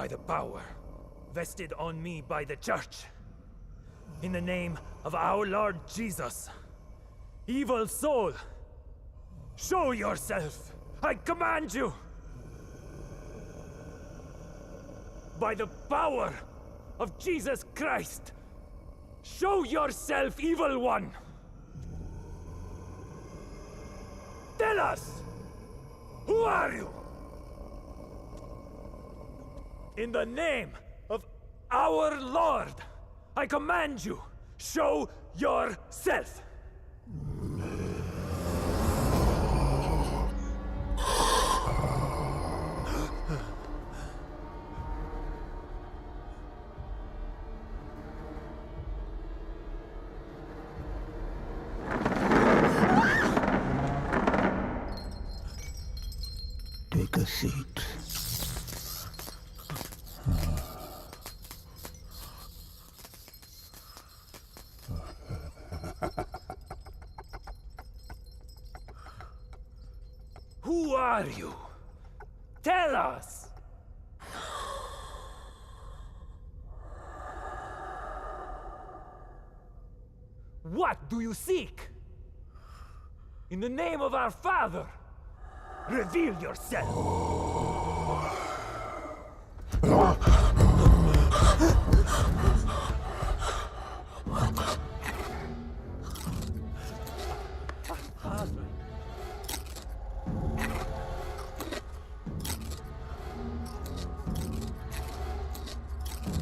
by the power vested on me by the Church. In the name of our Lord Jesus, evil soul, show yourself! I command you! By the power of Jesus Christ, show yourself, evil one! Tell us! Who are you? In the name of our Lord, I command you, show yourself! Take a seat. Who are you? Tell us! What do you seek? In the name of our Father, reveal yourself!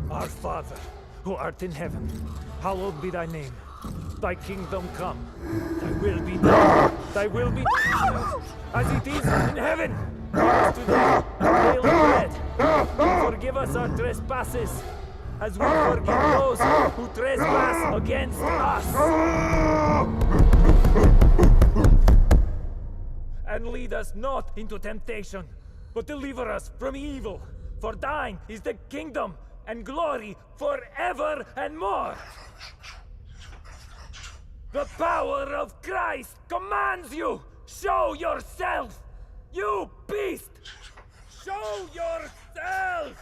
Our Father, who art in heaven, hallowed be thy name. Thy kingdom come. Thy will be done. Thy will be done. As it is in heaven. Give us today our daily bread. And forgive us our trespasses, as we forgive those who trespass against us. And lead us not into temptation, but deliver us from evil. For thine is the kingdom and glory forever and more. The power of Christ commands you! Show yourself! You beast! Show yourself!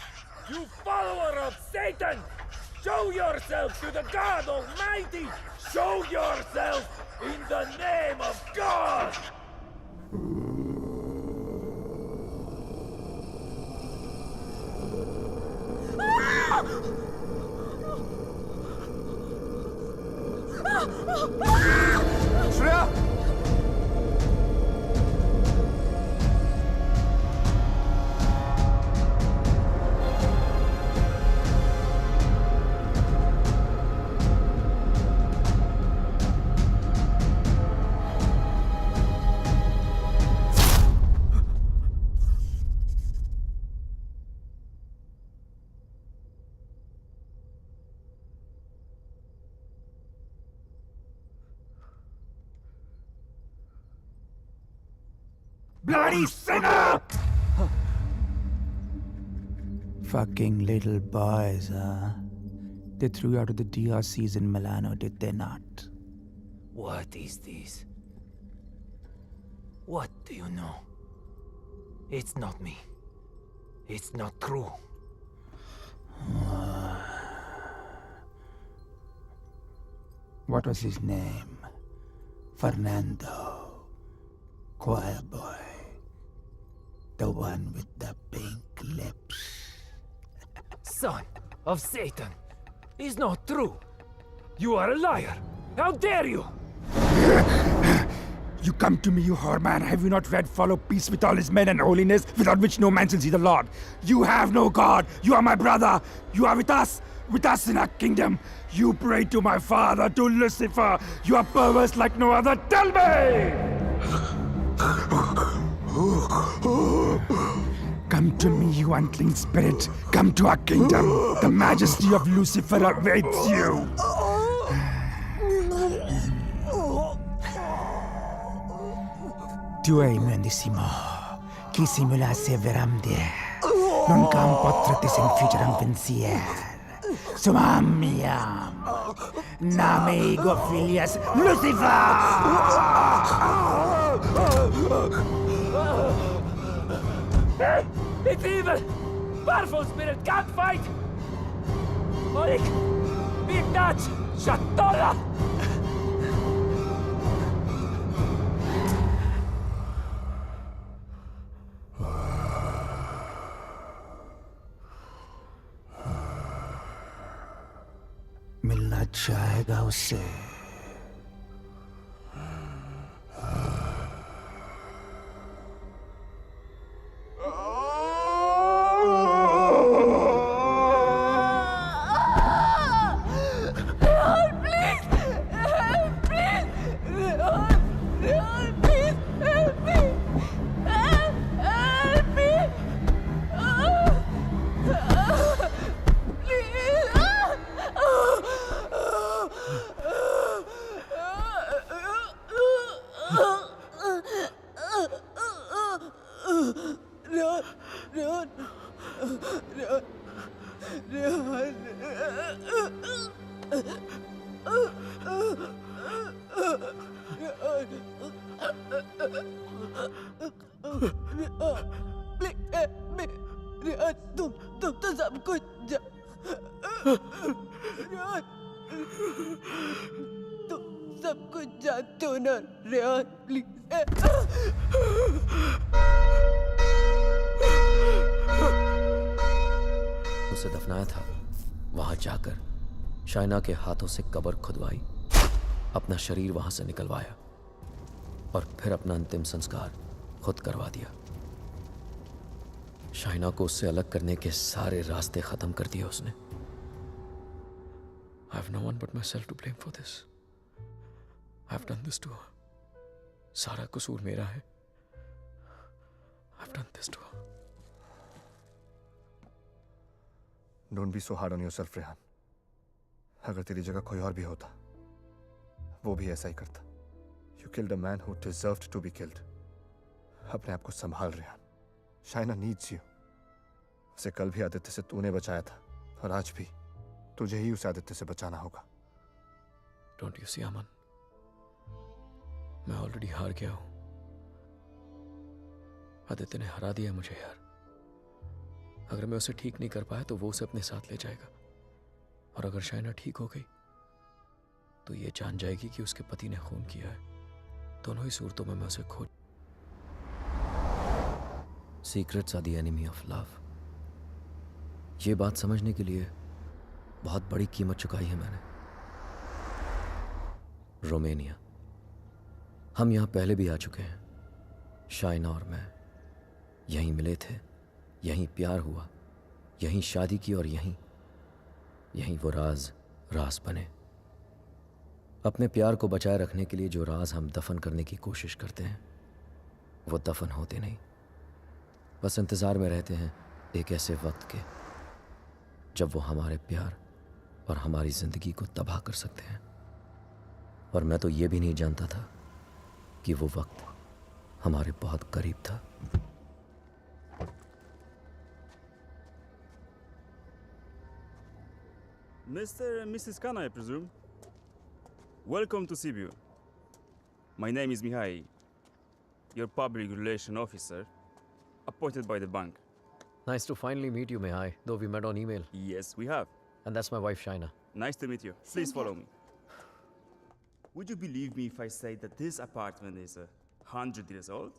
You follower of Satan! Show yourself to the God Almighty! Show yourself in the name of God! Shreya! Bloody sinner! Fucking little boys, huh? They threw you out of the DRCs in Milano, did they not? What is this? What do you know? It's not me. It's not true. What was his name? Fernando. Choir boy. The one with the pink lips. Son of Satan! Is not true! You are a liar! How dare you! You come to me, you whoreman. Have you not read Follow Peace with all his men and holiness, without which no man shall see the Lord? You have no God. You are my brother. You are with us in our kingdom. You pray to my father, to Lucifer. You are perverse like no other. Tell me! Come to me, you unclean spirit. Come to our kingdom. The majesty of Lucifer awaits you. Tu hai mendissimo, chi simulasse veramde, non cam potrete infligere un pensier. Sumamiam, name ego filias Lucifer! It's evil! powerful spirit can't fight! Olik! Bignat! Shatola! मिलना चाहेगा उससे। तुम तो सब कुछ तुम सब कुछ जानते हो ना रेहान, प्लीज। उसे दफनाया था, वहां जाकर शाइना के हाथों से कब्र खुदवाई, अपना शरीर वहां से निकलवाया और फिर अपना अंतिम संस्कार खुद करवा दिया। शाइना को उससे अलग करने के सारे रास्ते खत्म कर दिए उसने। I have no one but myself to blame for this. I have done this to her. सारा कसूर मेरा है। I have done this to her. Don't be so hard on yourself, Rehan. अगर तेरी जगह कोई और भी होता, वो भी ऐसा ही करता। You killed a man who deserved to be killed. अपने आप को संभाल रेहान। Shaina needs you. उसे कल भी आदित्य से तूने बचाया था और आज भी तुझे ही उस आदित्य से बचाना होगा। Don't you see, अमन? मैं ऑलरेडी हार गया हूं। आदित्य ने हरा दिया मुझे यार। अगर मैं उसे ठीक नहीं कर पाया तो वो उसे अपने साथ ले जाएगा, और अगर शाइना ठीक हो गई तो ये जान जाएगी कि उसके पति ने खून किया है। दोनों ही सूरतों में मैं उसे खो। Secrets are the enemy of love. ये बात समझने के लिए बहुत बड़ी कीमत चुकाई है मैंने। रोमानिया, हम यहां पहले भी आ चुके हैं। शाइना और मैं यहीं मिले थे, यहीं प्यार हुआ, यहीं शादी की और यहीं वो राज बने। अपने प्यार को बचाए रखने के लिए जो राज हम दफन करने की कोशिश करते हैं वो दफन होते नहीं, बस इंतजार में रहते हैं एक ऐसे वक्त के जब वो हमारे प्यार और हमारी जिंदगी को तबाह कर सकते हैं। और मैं तो ये भी नहीं जानता था कि वो वक्त हमारे बहुत करीब था। Mr. and Mrs. Khan, I presume. Welcome to Sibiu. My name is Mihai, your public relation officer, appointed by the bank. Nice to finally meet you, Mihai, though we met on email. Yes, we have. And that's my wife, Shaina. Nice to meet you. Please follow me. Would you believe me if I say that this apartment is 100 years old?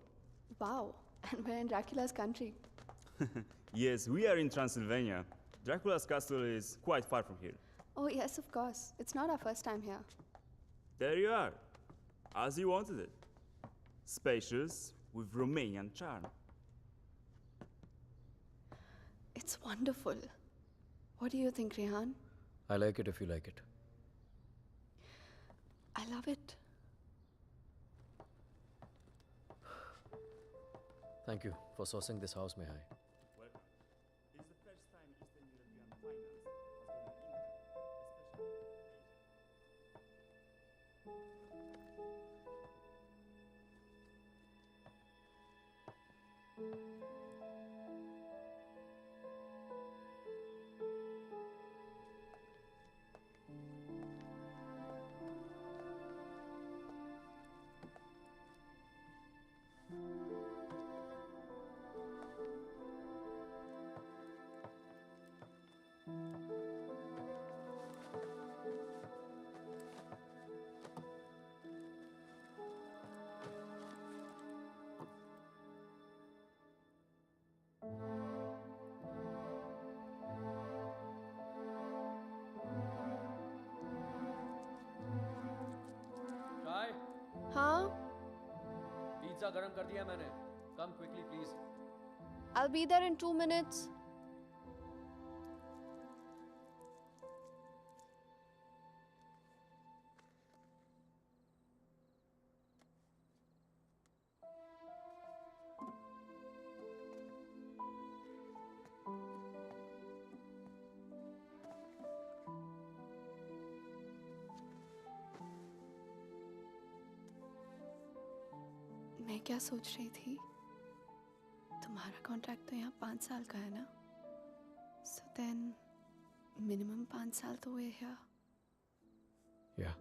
Wow, and we're in Dracula's country. Yes, we are in Transylvania. Dracula's castle is quite far from here. Oh, yes, of course. It's not our first time here. There you are, as you wanted it. Spacious, with Romanian charm. It's wonderful. What do you think, Rehan? I like it if you like it. I love it. Thank you for sourcing this house, Mihai. Welcome. This is the first time Eastern European finance has gone in India, especially हाँ? Pizza गरम कर दिया मैंने. Come quickly please. I'll be there in 2 minutes. मैं क्या सोच रही थी, तुम्हारा कॉन्ट्रैक्ट तो यहाँ 5 साल का है ना, सो देन मिनिमम 5 साल तो हुए यहाँ. Yeah.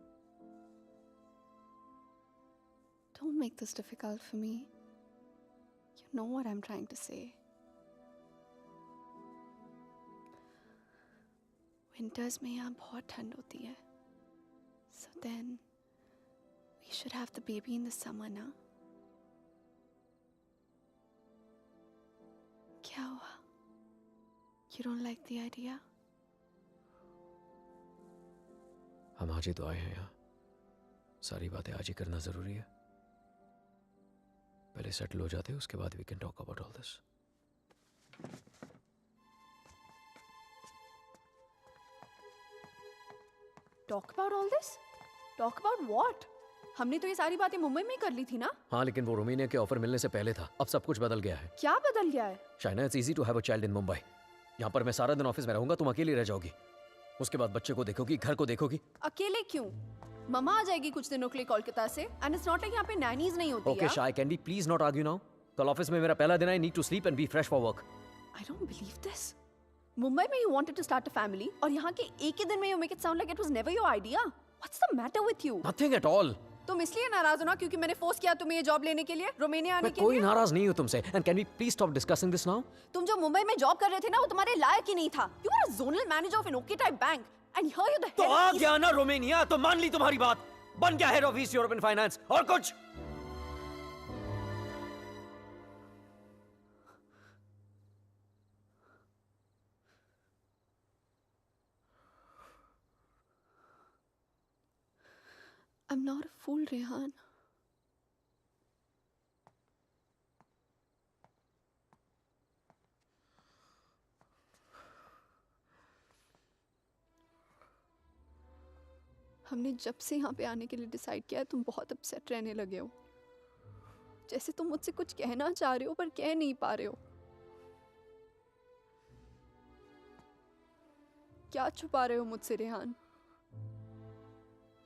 Don't make this difficult for me. You know what I'm trying to say. Winters में यहाँ बहुत ठंड होती है, so then we should have the baby in the summer ना. क्या हुआ? You don't like the idea? हम आज ही तो आए हैं यहाँ. सारी बातें आज ही करना जरूरी है. पहले सेटल हो जाते, उसके बाद we can talk about all this. Talk about all this? Talk about what? हमने तो ये सारी बातें मुंबई में ही कर ली थी ना. हाँ, लेकिन वो रोमानिया के ऑफर मिलने से पहले था. अब सब कुछ बदल गया है. क्या बदल गया है? Shaina, it's easy to have a child in Mumbai. यहाँ पर मैं सारा दिन ऑफिस में रहूंगा, तुम अकेली रह जाओगी. उसके बाद बच्चे को देखोगी, घर को देखोगी. अकेले क्यों? मम्मा आ जाएगी कुछ दिनों के लिए कोलकाता से. एंड इट्स नॉट लाइक यहाँ पे नैनीज नहीं होती. ओके शाय, can we please not argue now? कल ऑफिस में मेरा पहला दिन है. I need to sleep and be fresh for work. I don't believe this. Mumbai में you wanted to start a family और यहाँ के एक ही दिन में you make it sound like it was never your idea. What's the matter with you? Nothing at all. तुम इसलिए नाराज हो ना क्योंकि मैंने फोर्स किया तुम्हें ये जॉब लेने के लिए, रोमानिया आने मैं के कोई लिए. नाराज नहीं हूँ तुमसे. And can we please stop discussing this now? तुम जो मुंबई में जॉब कर रहे थे ना वो तुम्हारे लायक ही नहीं था. You were a zonal manager of an OK type bank and here you're the तो head आ of East- गया ना रोमानिया, तो मान ली तुम्हारी बात. बन गया head of east European finance. और कुछ? I'm not a fool, Rehan. हमने जब से यहाँ पे आने के लिए डिसाइड किया है तुम बहुत अपसेट रहने लगे हो. जैसे तुम मुझसे कुछ कहना चाह रहे हो पर कह नहीं पा रहे हो. क्या छुपा रहे हो मुझसे Rehan?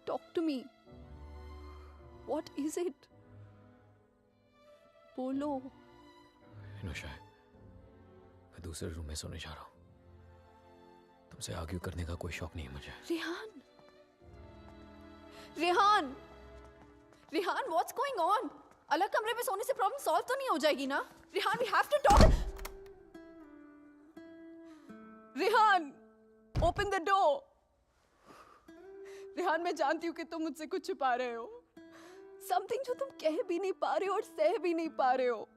Talk to me. What is it? बोलो. शाय, मैं दूसरे रूम में सोने जा रहा हूँ. तुमसे आर्ग्यू करने का कोई शौक नहीं है मुझे. Rehan. Rehan. Rehan, what's going on? अलग कमरे में सोने से प्रॉब्लम सॉल्व तो नहीं हो जाएगी ना? Rehan, we have to talk. Rehan, open the door. Rehan, मैं जानती हूँ कि तुम मुझसे कुछ छुपा रहे हो. Something जो तुम कह भी नहीं पा रहे हो और सह भी नहीं पा रहे हो.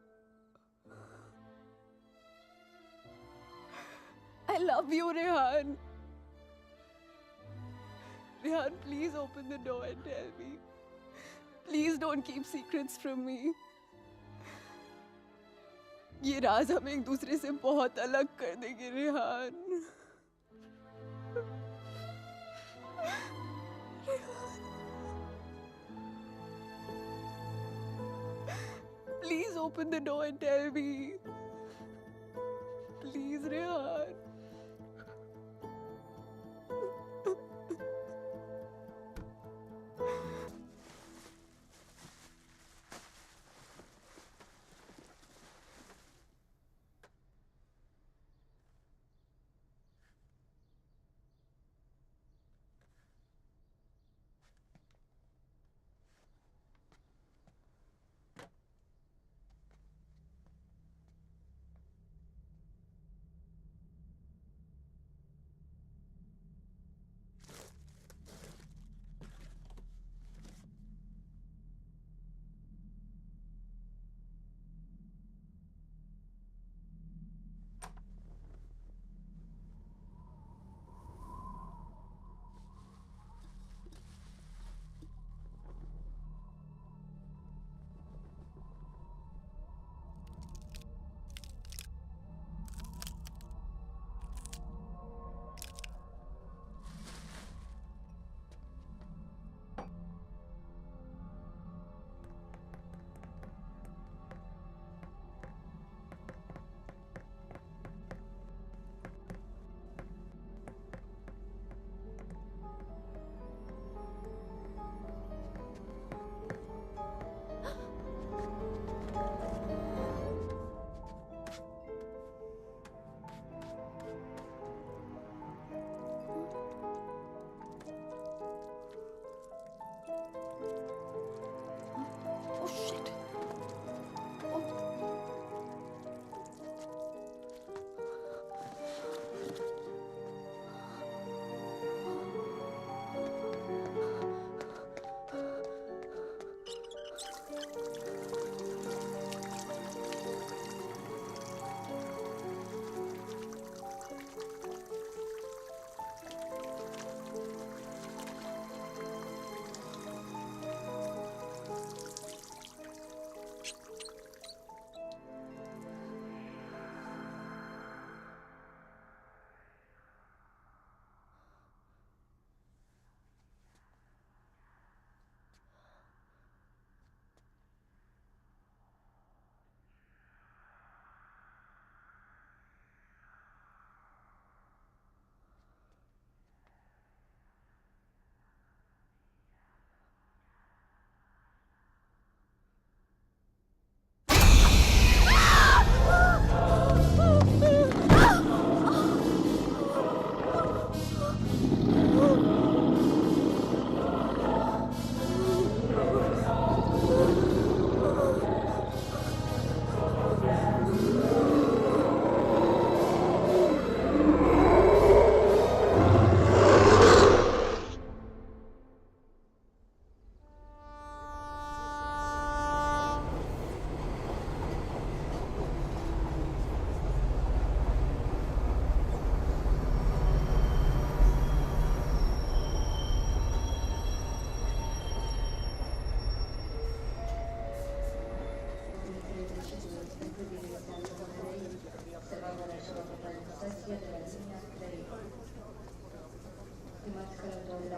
I love you, Rehan. Rehan, please open the door and tell me. Please don't keep secrets from me. ये राज हमें एक दूसरे से बहुत अलग कर देंगे, Rehan. Please open the door and tell me. Please, Rehan.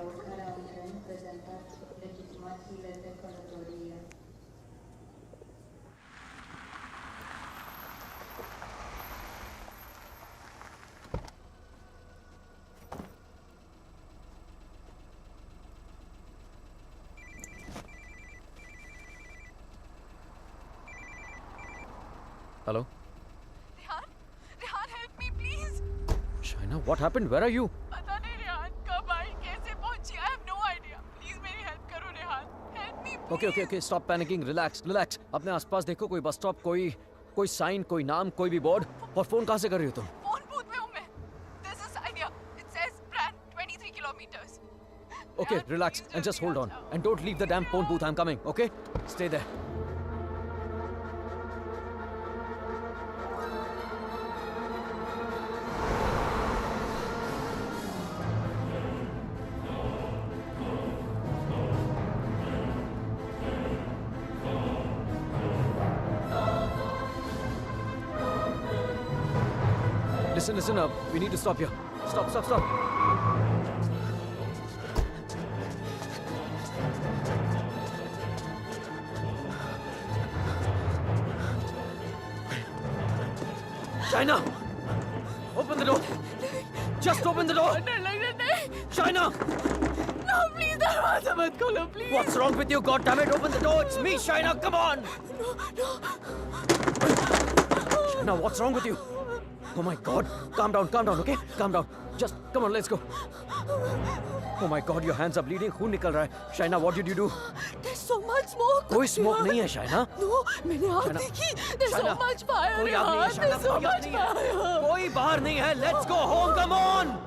oricare antren prezentat legitimațiile de călătorie. Hello? Rehan? Rehan, help me, please. Shaina, what happened? Where are you? पता नहीं रेहान कब आई कैसे पहुंची I have no idea. Please मेरी help करो Rehan. Help me, please. Okay, stop panicking. Relax. अपने आसपास देखो, कोई बस स्टॉप, कोई साइन, कोई नाम, कोई भी बोर्ड. और फोन कहाँ से कर रही हो तुम? फोन बूथ में हूँ मैं. There's a sign here. It says Pran 23 kilometers. Okay, Rehan, relax please and just जल्दी hold आ on. जाओ. And don't leave the damn phone booth. I'm coming, okay? Stay there. Listen up. We need to stop here. Stop. Shaina! Open the door! Just open the door! डर लग रहा नहीं. Shaina! No, please दरवाजा मत खोलो, please. What's wrong with you? God damn it! Open the door! It's me, Shaina! Come on! Shaina, what's wrong with you? Oh my God! Calm down, okay? Calm down. Just come on, let's go. Oh my God, your hands are bleeding. खून निकल रहा है. Shaina, what did you do? There's so much smoke. कोई smoke नहीं है, Shaina. No, मैंने आग Shaina, देखी. There's so Shaina, much fire. कोई आग नहीं है, Rehan. Shaina. There's so कोई आग much नहीं है. fire. कोई बाहर नहीं है. Let's go home. Come on.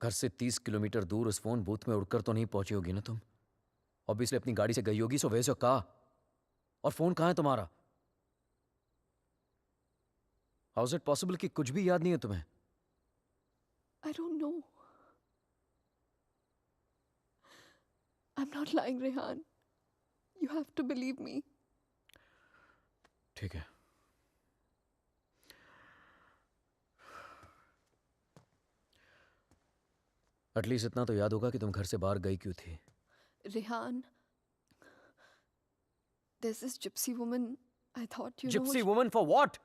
घर से 30 किलोमीटर दूर उस फोन बूथ में उड़कर तो नहीं पहुंची होगी ना तुम? ऑब्वियसली अपनी गाड़ी से गई होगी. So where your car? और फोन कहाँ है तुम्हारा? हाउ इज इट पॉसिबल कि कुछ भी याद नहीं है तुम्हें? I don't know. I'm not lying, Rehan. You have to believe me. ठीक है. एटलीस्ट इतना तो याद होगा कि तुम घर से बाहर गई क्यों थी. Rehan, there's this gypsy woman. I thought you Gypsy know. woman for what?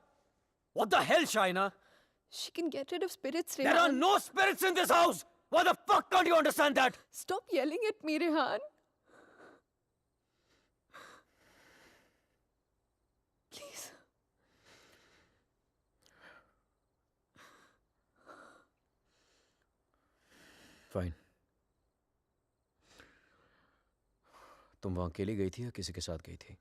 What the hell, Shaina? She can get rid of spirits, There are Rehan. no spirits in this house! Why the fuck can't you understand that? Stop yelling at me, Rehan. Please. Fine. तुम वहां अकेली गई थी या किसी के साथ गई थी?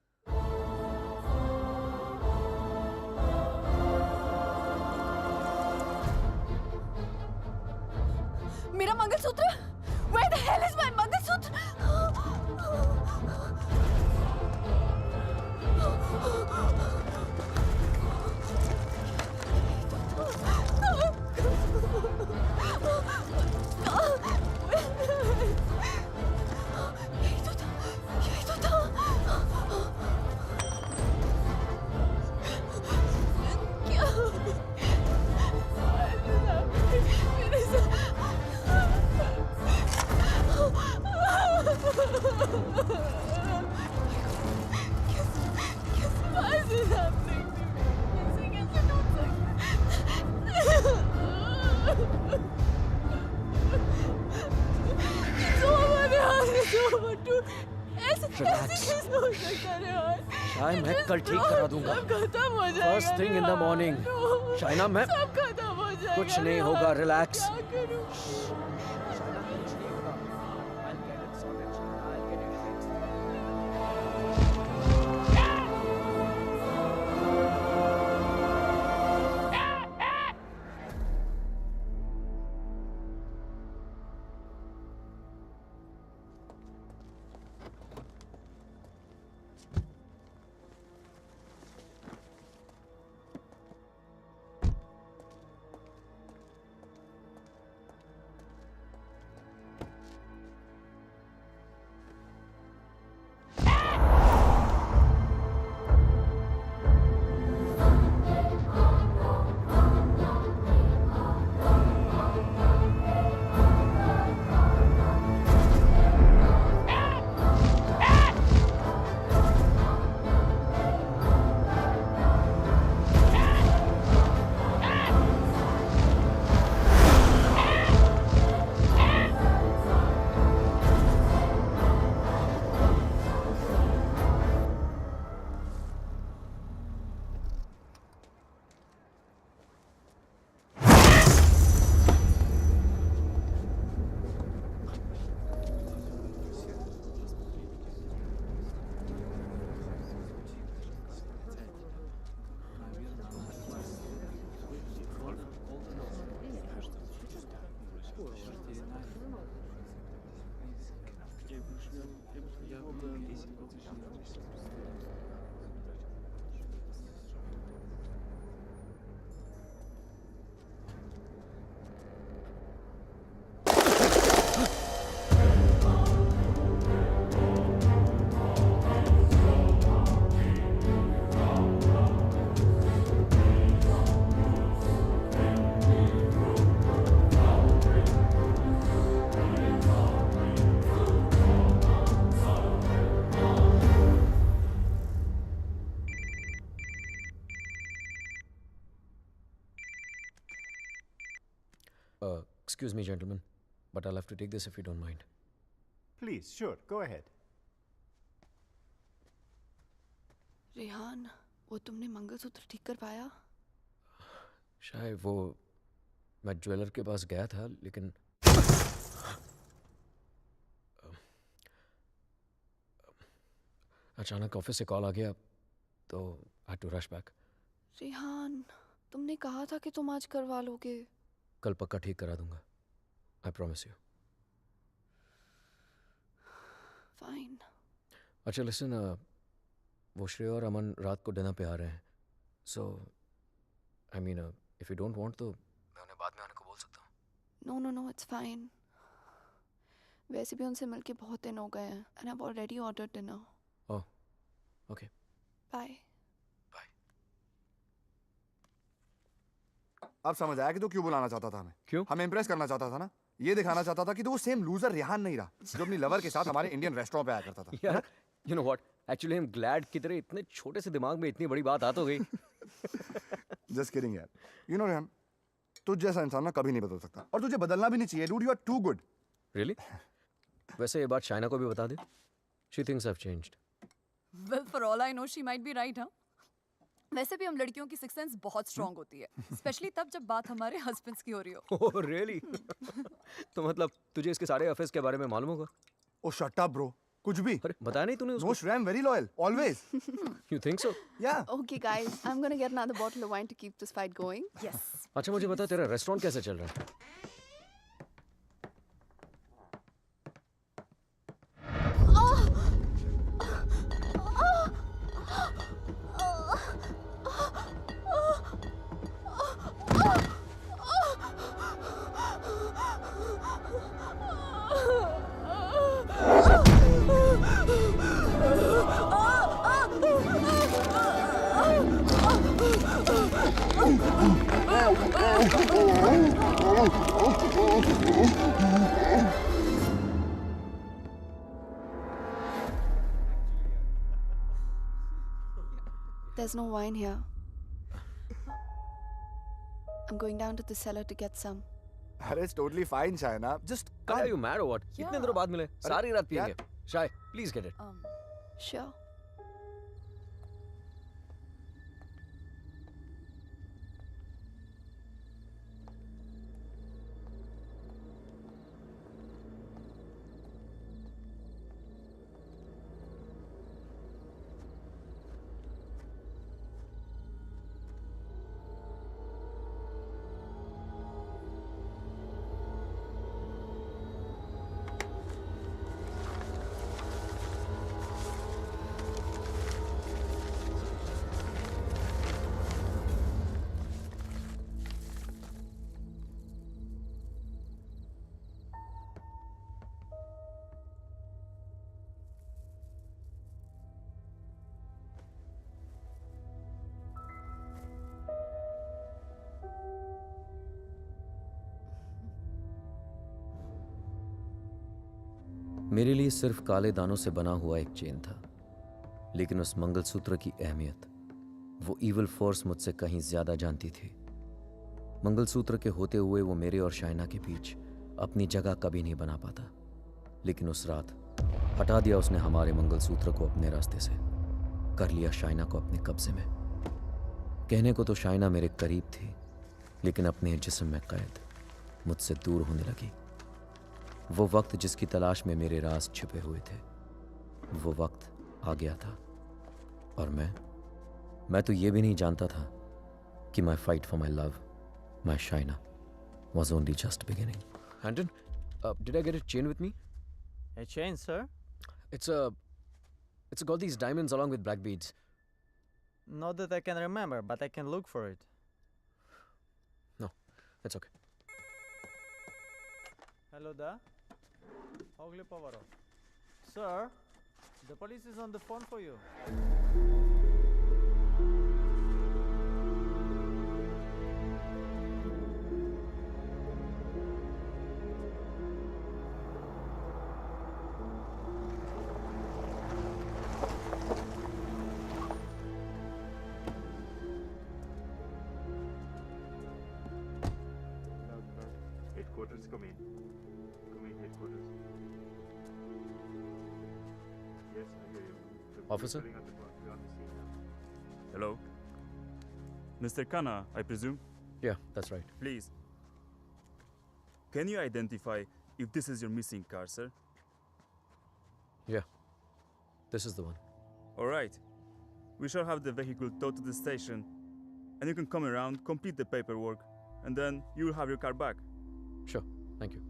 मेरा mangalsutra? Where the hell is my mangalsutra? यही तो था. क्या? मेरे Why is this happening to me? कैसे टूट सकता? It's over, Rehan. It's over. ऐसे Relax. कैसे हो सकता है, Rehan? शायद मैं Just कल ठीक stop. करा दूंगा. सब खत्म हो जाएगा. First thing in the Rehan. morning. No. Shaina, मैं सब खत्म हो जाएगा. कुछ नहीं Rehan. होगा. Relax. क्या करूं? Excuse me, gentlemen, but I'll have to take this if you don't mind. Please, sure, go ahead. Rehan, वो तुमने मंगलसूत्र ठीक कर पाया? शायद वो मैं ज्वेलर के पास गया था, लेकिन अचानक ऑफिस से कॉल आ गया, तो I had to rush back. Rehan, तुमने कहा था कि तुम आज करवा लोगे. कल पक्का ठीक करा दूंगा. I promise you. फाइन. अच्छा लिसन, वो श्रेया और अमन रात को डिनर पे आ रहे हैं. So I mean if you don't want तो मैं उन्हें बाद में आने को बोल सकता हूँ. No no no, it's fine. वैसे भी उनसे मिलके बहुत दिन हो गए हैं and I have already ordered dinner. Oh, okay. Bye. अब समझ आया कि तू क्यों बुलाना चाहता था हमें. क्यों? हमें इम्प्रेस करना चाहता था ना. ये दिखाना चाहता था कि तू वो सेम लूजर रेहान नहीं रहा जो अपनी लवर के साथ हमारे इंडियन रेस्टोरेंट पे आया करता था. यार, you know what, actually I am glad कि तेरे इतने छोटे से दिमाग में इतनी बड़ी बात आ तो गई. जस्ट किडिंग यार. यू नो रेहान, तुझ जैसा इंसान ना कभी नहीं बदल सकता और तुझे बदलना भी नहीं चाहिए. Dude, you are too good. Really? वैसे ये बात शाइना को भी बता दे. She thinks I have changed. Well, for all I know, she might be right, huh? वैसे भी हम लड़कियों की सिक्स सेंस बहुत स्ट्रांग होती है, स्पेशली तब जब बात हमारे हस्बैंड्स की हो रही हो. Oh really? तो मतलब तुझे इसके सारे अफेयर्स के बारे में मालूम होगा? Oh shut up bro. कुछ भी. अरे बताया नहीं तूने उसको? No Shreya, I am very loyal always. You think so? या. Okay guys, I'm gonna get another bottle of wine to keep this fight going. Yes. अच्छा मुझे बता, तेरा रेस्टोरेंट कैसे चल रहा है? There's no wine here. I'm going down to the cellar to get some. अरे it's totally fine Shaina. Just Are you mad or what? Yeah. इतने दिनों बाद मिले, सारी रात यार. पिएंगे. शाय, please get it. Sure. मेरे लिए सिर्फ काले दानों से बना हुआ एक चेन था, लेकिन उस मंगलसूत्र की अहमियत वो इविल फोर्स मुझसे कहीं ज्यादा जानती थी. मंगलसूत्र के होते हुए वो मेरे और शाइना के बीच अपनी जगह कभी नहीं बना पाता, लेकिन उस रात हटा दिया उसने हमारे मंगलसूत्र को अपने रास्ते से, कर लिया शाइना को अपने कब्जे में. कहने को तो शाइना मेरे करीब थी, लेकिन अपने जिस्म में कैद मुझसे दूर होने लगी. वो वक्त जिसकी तलाश में मेरे राज छिपे हुए थे, वो वक्त आ गया था. और मैं तो ये भी नहीं जानता था कि माई fight for my love, my Shaina, was only just beginning. Anton, did I get a chain with me? A chain, sir? It's a It's got these diamonds along with black beads. Not that I can remember, but I can look for it. No, that's okay. Hello there. Ogli Povaro. Sir, the police is on the phone for you. Headquarters, come in. Come in, headquarters. Yes, I hear you. The police Officer? filling up the work. We're on the scene now. Hello? Mr. Khanna, I presume? Yeah, that's right. Please. Can you identify if this is your missing car, sir? Yeah, this is the one. Alright. We shall have the vehicle towed to the station, and you can come around, complete the paperwork, and then you will have your car back. Sure, thank you.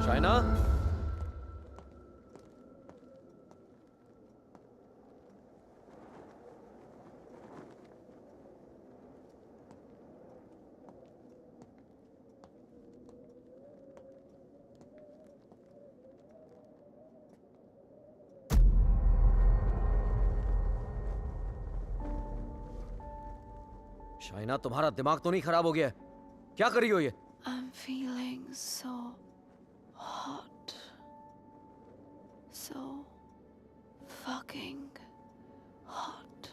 Shaina? Shaina, तुम्हारा दिमाग तो नहीं खराब हो गया है? क्या कर रही हो ये? I'm feeling so hot. So fucking hot.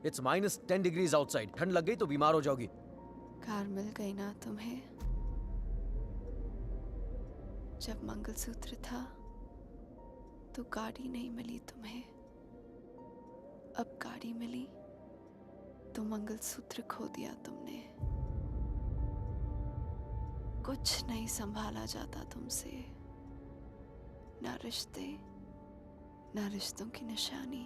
It's -10 degrees outside. ठंड लग गई तो बीमार हो जाओगी. कार मिल गई ना तुम्हें? जब मंगलसूत्र था तो गाड़ी नहीं मिली तुम्हें. अब गाड़ी मिली तो मंगलसूत्र खो दिया तुमने. कुछ नहीं संभाला जाता तुमसे. ना रिश्ते, ना रिश्तों की निशानी.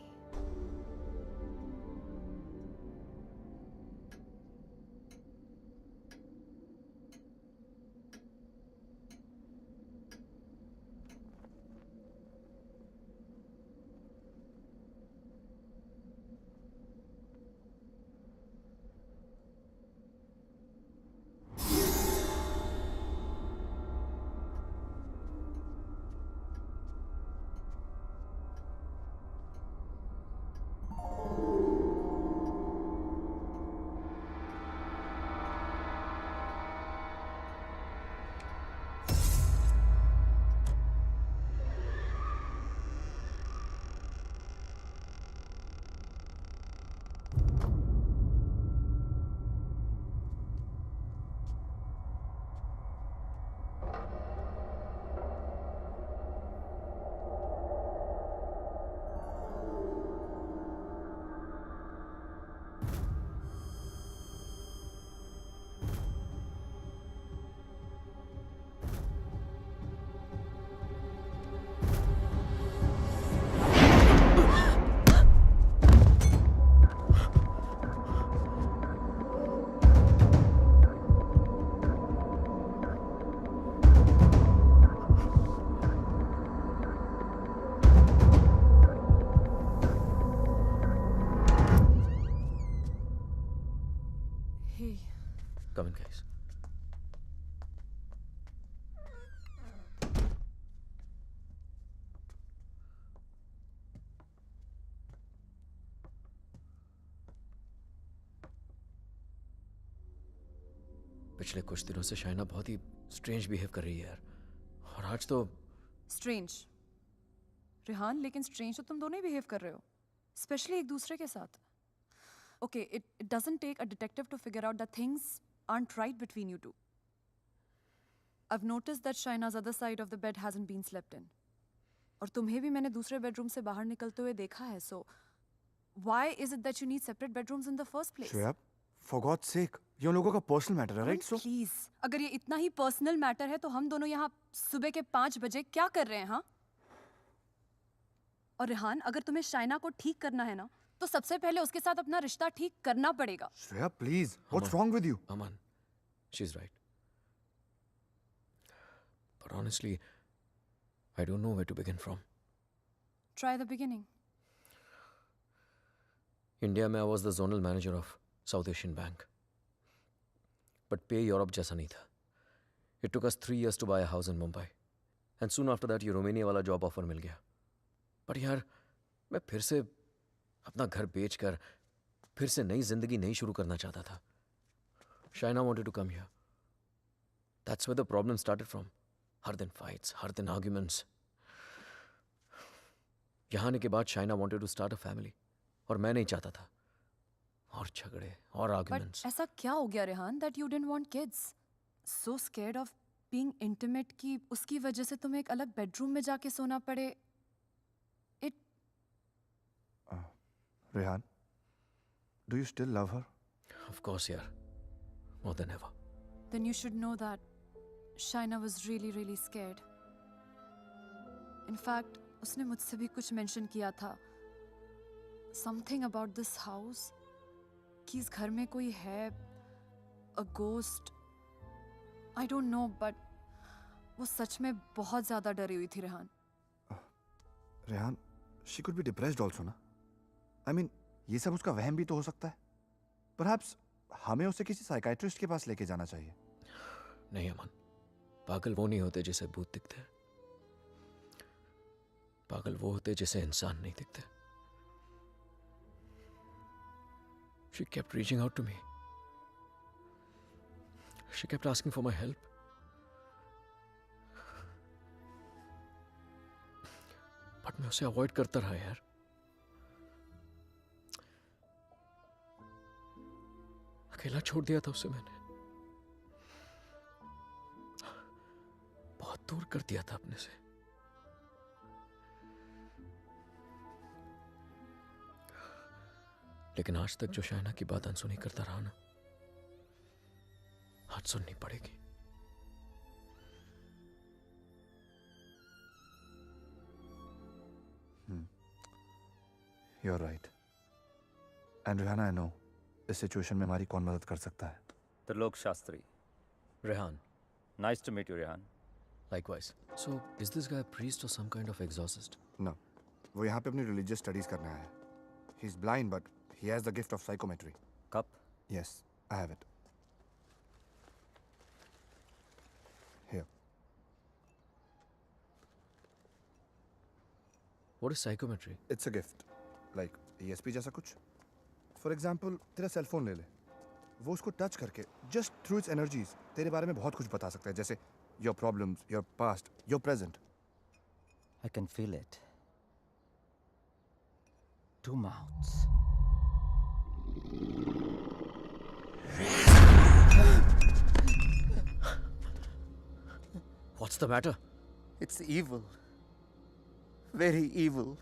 Come in, guys. पिछले कुछ दिनों से शाइना बहुत ही स्ट्रेंज बिहेव कर रही है यार. और आज तो स्ट्रेंज रेहान, लेकिन स्ट्रेंज तो तुम दोनों ही बिहेव कर रहे हो, स्पेशली एक दूसरे के साथ. Okay, it doesn't take a detective to figure out that things aren't right between you two. I've noticed that Shaina's other side of the bed hasn't been slept in. और तुम्हें भी मैंने दूसरे बेडरूम से बाहर निकलते हुए देखा है. So why is it that you need separate bedrooms in the first place? Shreya, for God's sake, ये उन लोगों का पर्सनल मैटर है, राइट? सो प्लीज, अगर ये इतना ही पर्सनल मैटर है तो हम दोनों यहाँ सुबह के 5 बजे क्या कर रहे हैं? हाँ, और रेहान, अगर तुम्हें शाइना को ठीक करना है ना, तो सबसे पहले उसके साथ अपना रिश्ता ठीक करना पड़ेगा। Shreya, please, what's wrong with you? Aman, she is right. But honestly, I don't know where to begin from. Try the beginning. India में I was the zonal manager of South Asian Bank. But पे Europe जैसा नहीं था. It took us 3 years to buy a house in Mumbai. And soon after that, ये Romania वाला job offer मिल गया. But यार, मैं फिर से अपना घर बेचकर फिर से नई जिंदगी नहीं शुरू करना चाहता था. Shaina wanted to come here. That's where the problem started from. हर दिन fights, हर दिन arguments. यहाँ आने के बाद Shaina wanted to start a family. और मैं नहीं चाहता था. और झगड़े और arguments. But ऐसा क्या हो गया Rehan that you didn't want kids? So scared of being intimate कि उसकी वजह से तुम्हें एक अलग बेडरूम में जाके सोना पड़े. It. Rehan, do you still love her? Of course, yeah. More than ever. Then you should know that Shaina was really, really scared. In fact, उसने मुझसे भी कुछ mention किया था. Something about this house. कि इस घर में कोई है. A ghost. I don't know, but वो सच में बहुत ज़्यादा डरी हुई थी Rehan. Rehan, she could be depressed also, ना? I mean, ये सब उसका वहम भी तो हो सकता है. Perhaps हमें उसे किसी साइकाइट्रिस्ट के पास लेके जाना चाहिए. नहीं अमन, पागल वो नहीं होते जिसे भूत दिखते हैं. पागल वो होते जिसे इंसान नहीं दिखते. She kept reaching out to me. She kept asking for my help. But मैं उसे अवॉइड करता रहा यार. अकेला छोड़ दिया था उसे मैंने. बहुत दूर कर दिया था अपने से. लेकिन आज तक जो शाइना की बात अनसुनी करता रहा ना, आज सुननी पड़ेगी. You're right. And Rihanna, I know, इस सिचुएशन में हमारी कौन मदद कर सकता है? Trilok Shastri. Rehan. Nice to meet you, Rehan. Likewise. So, is this guy a priest or some kind of exorcist? No. वो यहाँ पे अपनी religious studies करने आया है. He's blind, but he has the gift of psychometry. Cup? Yes, I have it. Here. What is psychometry? It's a gift. Like ESP जैसा कुछ. For example, तेरा सेल फोन ले ले. वो उसको टच करके just through its energies तेरे बारे में बहुत कुछ बता सकता है, जैसे your problems, your past, your present. I can feel it. 2 mouths. What's the matter? It's evil. Very evil.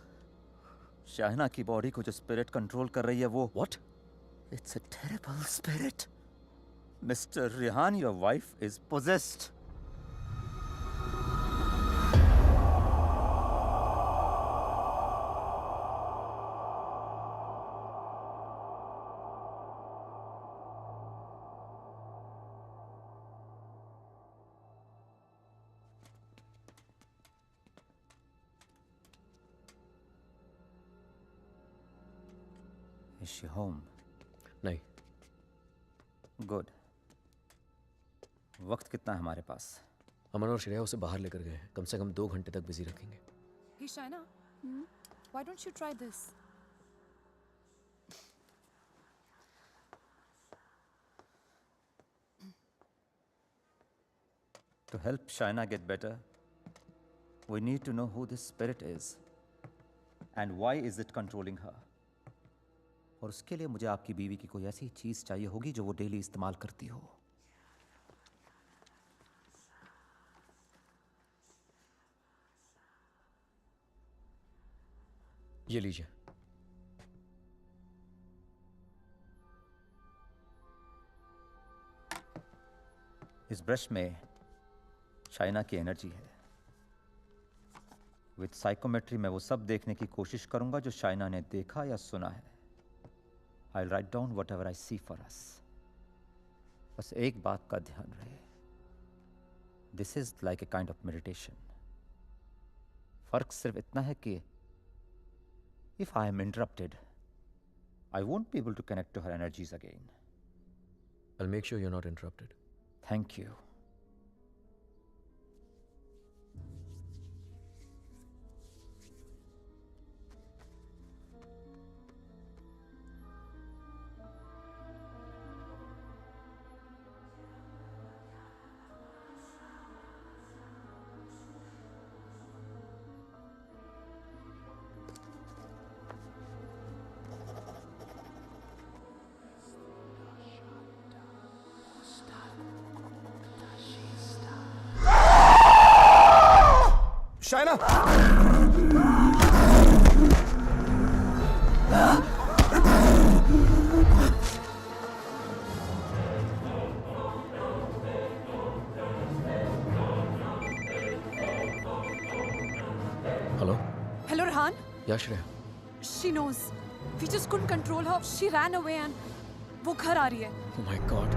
Shaina की बॉडी को जो स्पिरिट कंट्रोल कर रही है वो. What? It's a terrible spirit. Mr. Rehan, your wife is possessed. Is she home? नहीं. Good. वक्त कितना है हमारे पास? अमन और श्रेया उसे बाहर लेकर गए हैं. कम से कम 2 घंटे तक बिजी रखेंगे. Hey Shaina, why don't you try this? To help Shaina get better, we need to know who this spirit is and why is it controlling her. और उसके लिए मुझे आपकी बीवी की कोई ऐसी चीज चाहिए होगी जो वो डेली इस्तेमाल करती हो. ये लीजिए. इस ब्रश में शाइना की एनर्जी है. विद साइकोमेट्री मैं वो सब देखने की कोशिश करूंगा जो शाइना ने देखा या सुना है. I write down whatever I see for us. बस एक बात का ध्यान रहे, this is like a kind of meditation. फर्क सिर्फ इतना है कि if I am interrupted, I won't be able to connect to her energies again. I'll make sure you're not interrupted. Thank you. Shaina! Hello? Hello, Rehan. Yeah, Shreya. She knows. We just couldn't control her. She ran away and वो घर आ रही है. Oh my God.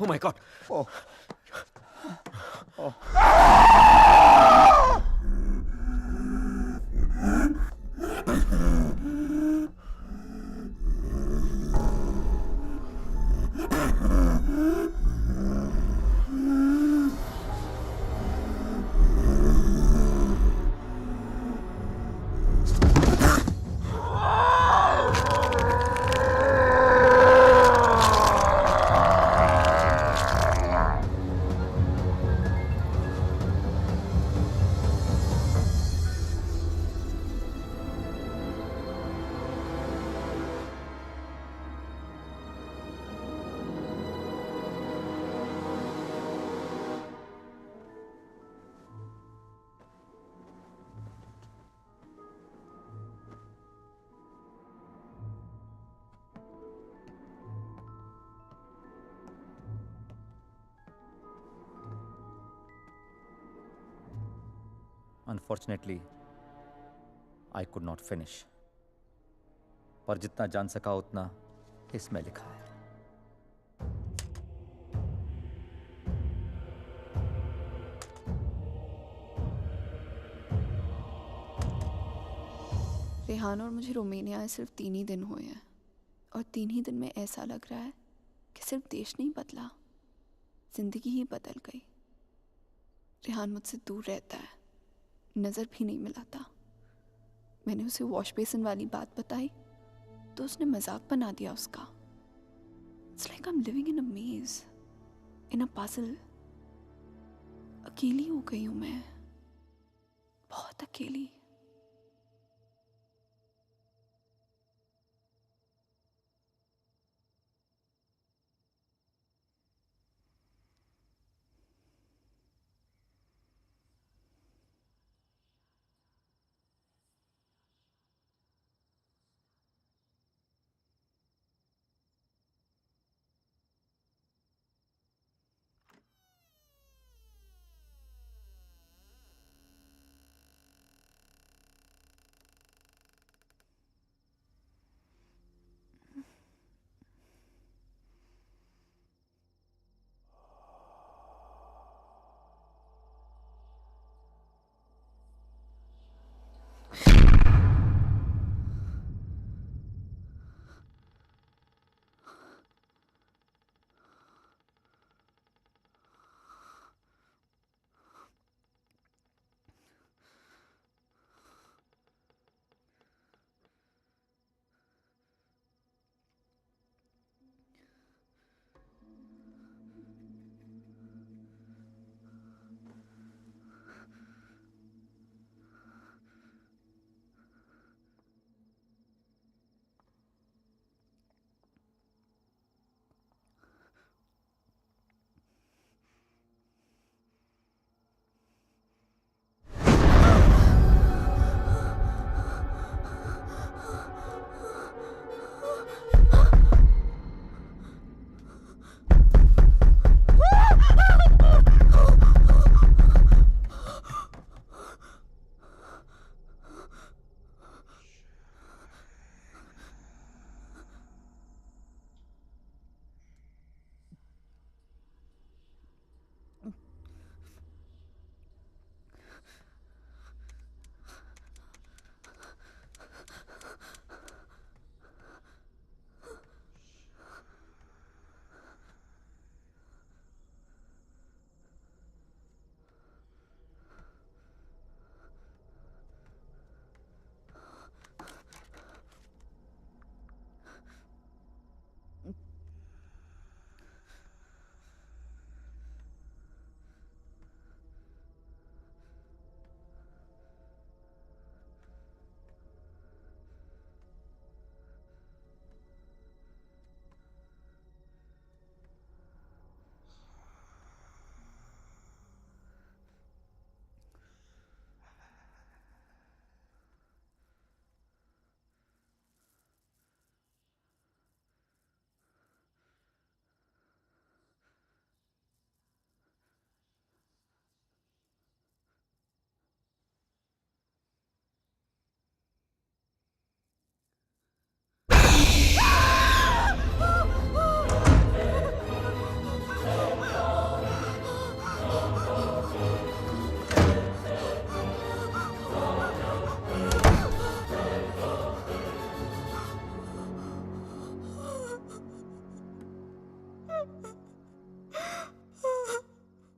Oh my God. Oh. Oh. Unfortunately, I could not finish. पर जितना जान सका उतना इसमें लिखा है. रेहान और मुझे रोमानिया आए सिर्फ 3 ही दिन हुए हैं और 3 ही दिन में ऐसा लग रहा है कि सिर्फ देश नहीं बदला, जिंदगी ही बदल गई. रेहान मुझसे दूर रहता है, नज़र भी नहीं मिलाता. मैंने उसे वॉश बेसिन वाली बात बताई तो उसने मजाक बना दिया उसका. It's like I am living in a maze, in a puzzle. अकेली हो गई हूँ मैं, बहुत अकेली.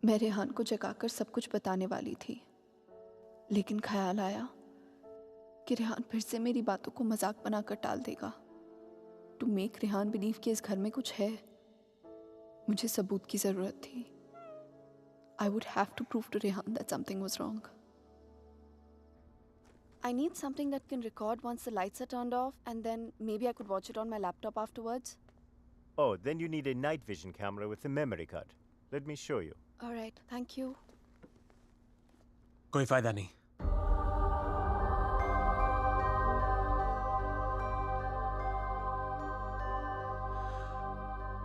मैं रेहान को जगाकर सब कुछ बताने वाली थी, लेकिन ख्याल आया कि रेहान फिर से मेरी बातों को मजाक बनाकर टाल देगा। टू मेक रेहान बिलीव कि इस घर में कुछ है, मुझे सबूत की जरूरत थी। I would have to prove to Rehan that something was wrong. I need something that can record once the lights are turned off, and then maybe I could watch it on my laptop afterwards. Oh, then you need a night vision camera with a memory card. Let me show you. All right, thank you. कोई फायदा नहीं।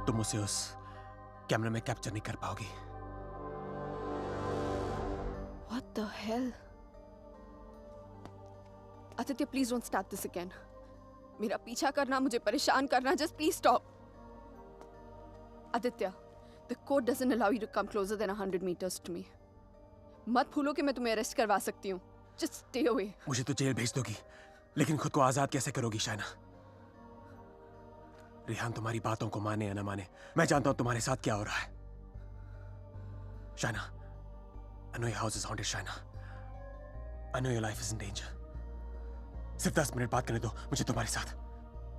तुम उसे उस कैमरे में capture नहीं कर पाओगी। What the hell? Aditya, please don't start this again. मेरा पीछा करना, मुझे परेशान करना, just please stop. Aditya, the code doesn't allow you to come closer than 100 meters to me. मत भूलो कि मैं तुम्हें अरेस्ट करवा सकती हूँ. Just stay away. मुझे तो जेल भेज दोगी, लेकिन खुद को आजाद कैसे करोगी शाइना? रेहान तुम्हारी बातों को माने या ना माने, मैं जानता हूं तुम्हारे साथ क्या हो रहा है। Shaina, I know your house is haunted, Shaina. I know your life is in danger. सिर्फ 10 मिनट बात करने दो मुझे तुम्हारे साथ,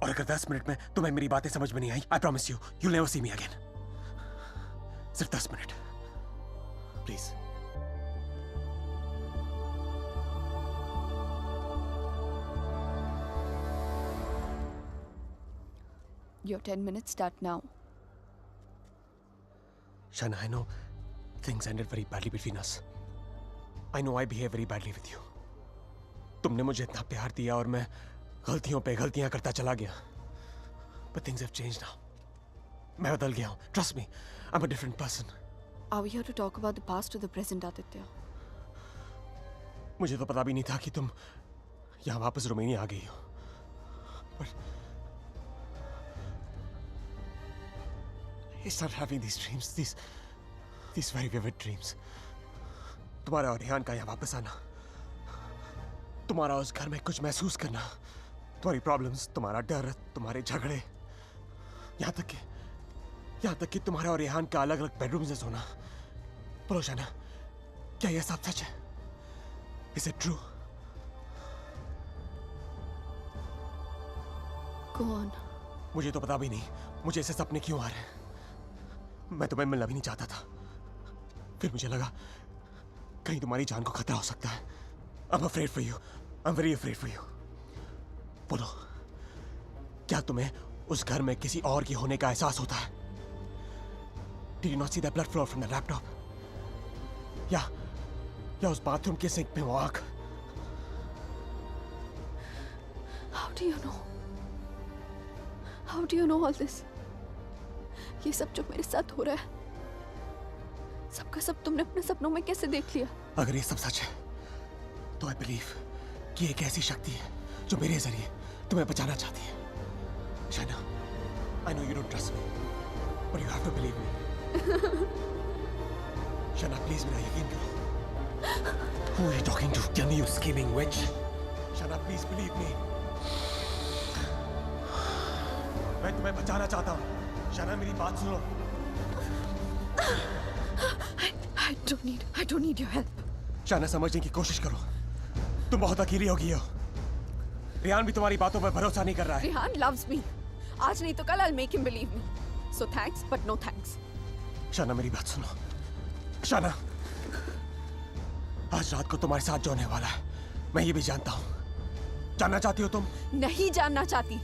और अगर 10 मिनट में तुम्हें मेरी बातें समझ में नहीं आई, I promise you, you'll never see me again. सिर्फ 10 minute, please. Your 10 minutes start now. Shaina, I know things ended very badly between us. I know I behave very badly with you. तुमने मुझे इतना प्यार दिया और मैं गलतियों पे गलतियां करता चला गया। But things have changed now. मैं बदल गया हूँ. Trust me, I'm a different person. Are we here to talk about the past or the present, Aditya? मुझे तो पता भी नहीं था कि तुम यहाँ वापस रोमानिया आ गई हो। But I started having these dreams, these very vivid dreams. तुम्हारा और रेहान का यहाँ वापस आना, तुम्हारा उस घर में कुछ महसूस करना, तुम्हारी प्रॉब्लम्स, तुम्हारा डर, तुम्हारे झगड़े, यहाँ तक कि तुम्हारा और रेहान का अलग अलग बेडरूम से सोना। बोलो शाइना, क्या यह सब सच है? Is it true? Go on. मुझे तो पता भी नहीं मुझे ऐसे सपने क्यों आ रहे हैं। मैं तुम्हें मिलना भी नहीं चाहता था, फिर मुझे लगा कहीं तुम्हारी जान को खतरा हो सकता है। I'm afraid for you. I'm very afraid for you. बोलो, क्या तुम्हें उस घर में किसी और की होने का एहसास होता है? Did you not see the blood flow from the laptop? या उस बाथरूम के सिंक में वो आग? How do you know? How do you know all this? ये सब जो मेरे साथ हो रहा है, सबका सब तुमने अपने सपनों में कैसे देख लिया? अगर ये सब सच है, तो I believe कि एक ऐसी शक्ति है जो मेरे जरिए तुम्हें बचाना चाहती है। Shaina, I know you don't trust me, but you have to believe me. Shaina, please मेरा यकीन करो। Who are you talking to? Tell me, you scheming witch. Shaina, please believe me. मैं तुम्हें बचाना चाहता हूँ। शाइना, मेरी बात सुनो। I don't need your help. Shaina, समझने की कोशिश करो। तुम बहुत अकेली हो गई हो। रेहान भी तुम्हारी बातों पर भरोसा नहीं कर रहा है। Rehan loves me. आज नहीं तो कल I'll make him believe me. So thanks, but no thanks. Shaina, मेरी बात सुनो। शाइना, आज रात को तुम्हारे साथ जो होने वाला है, मैं ये भी जानता हूँ। जानना चाहती हो तुम? नहीं जानना चाहती।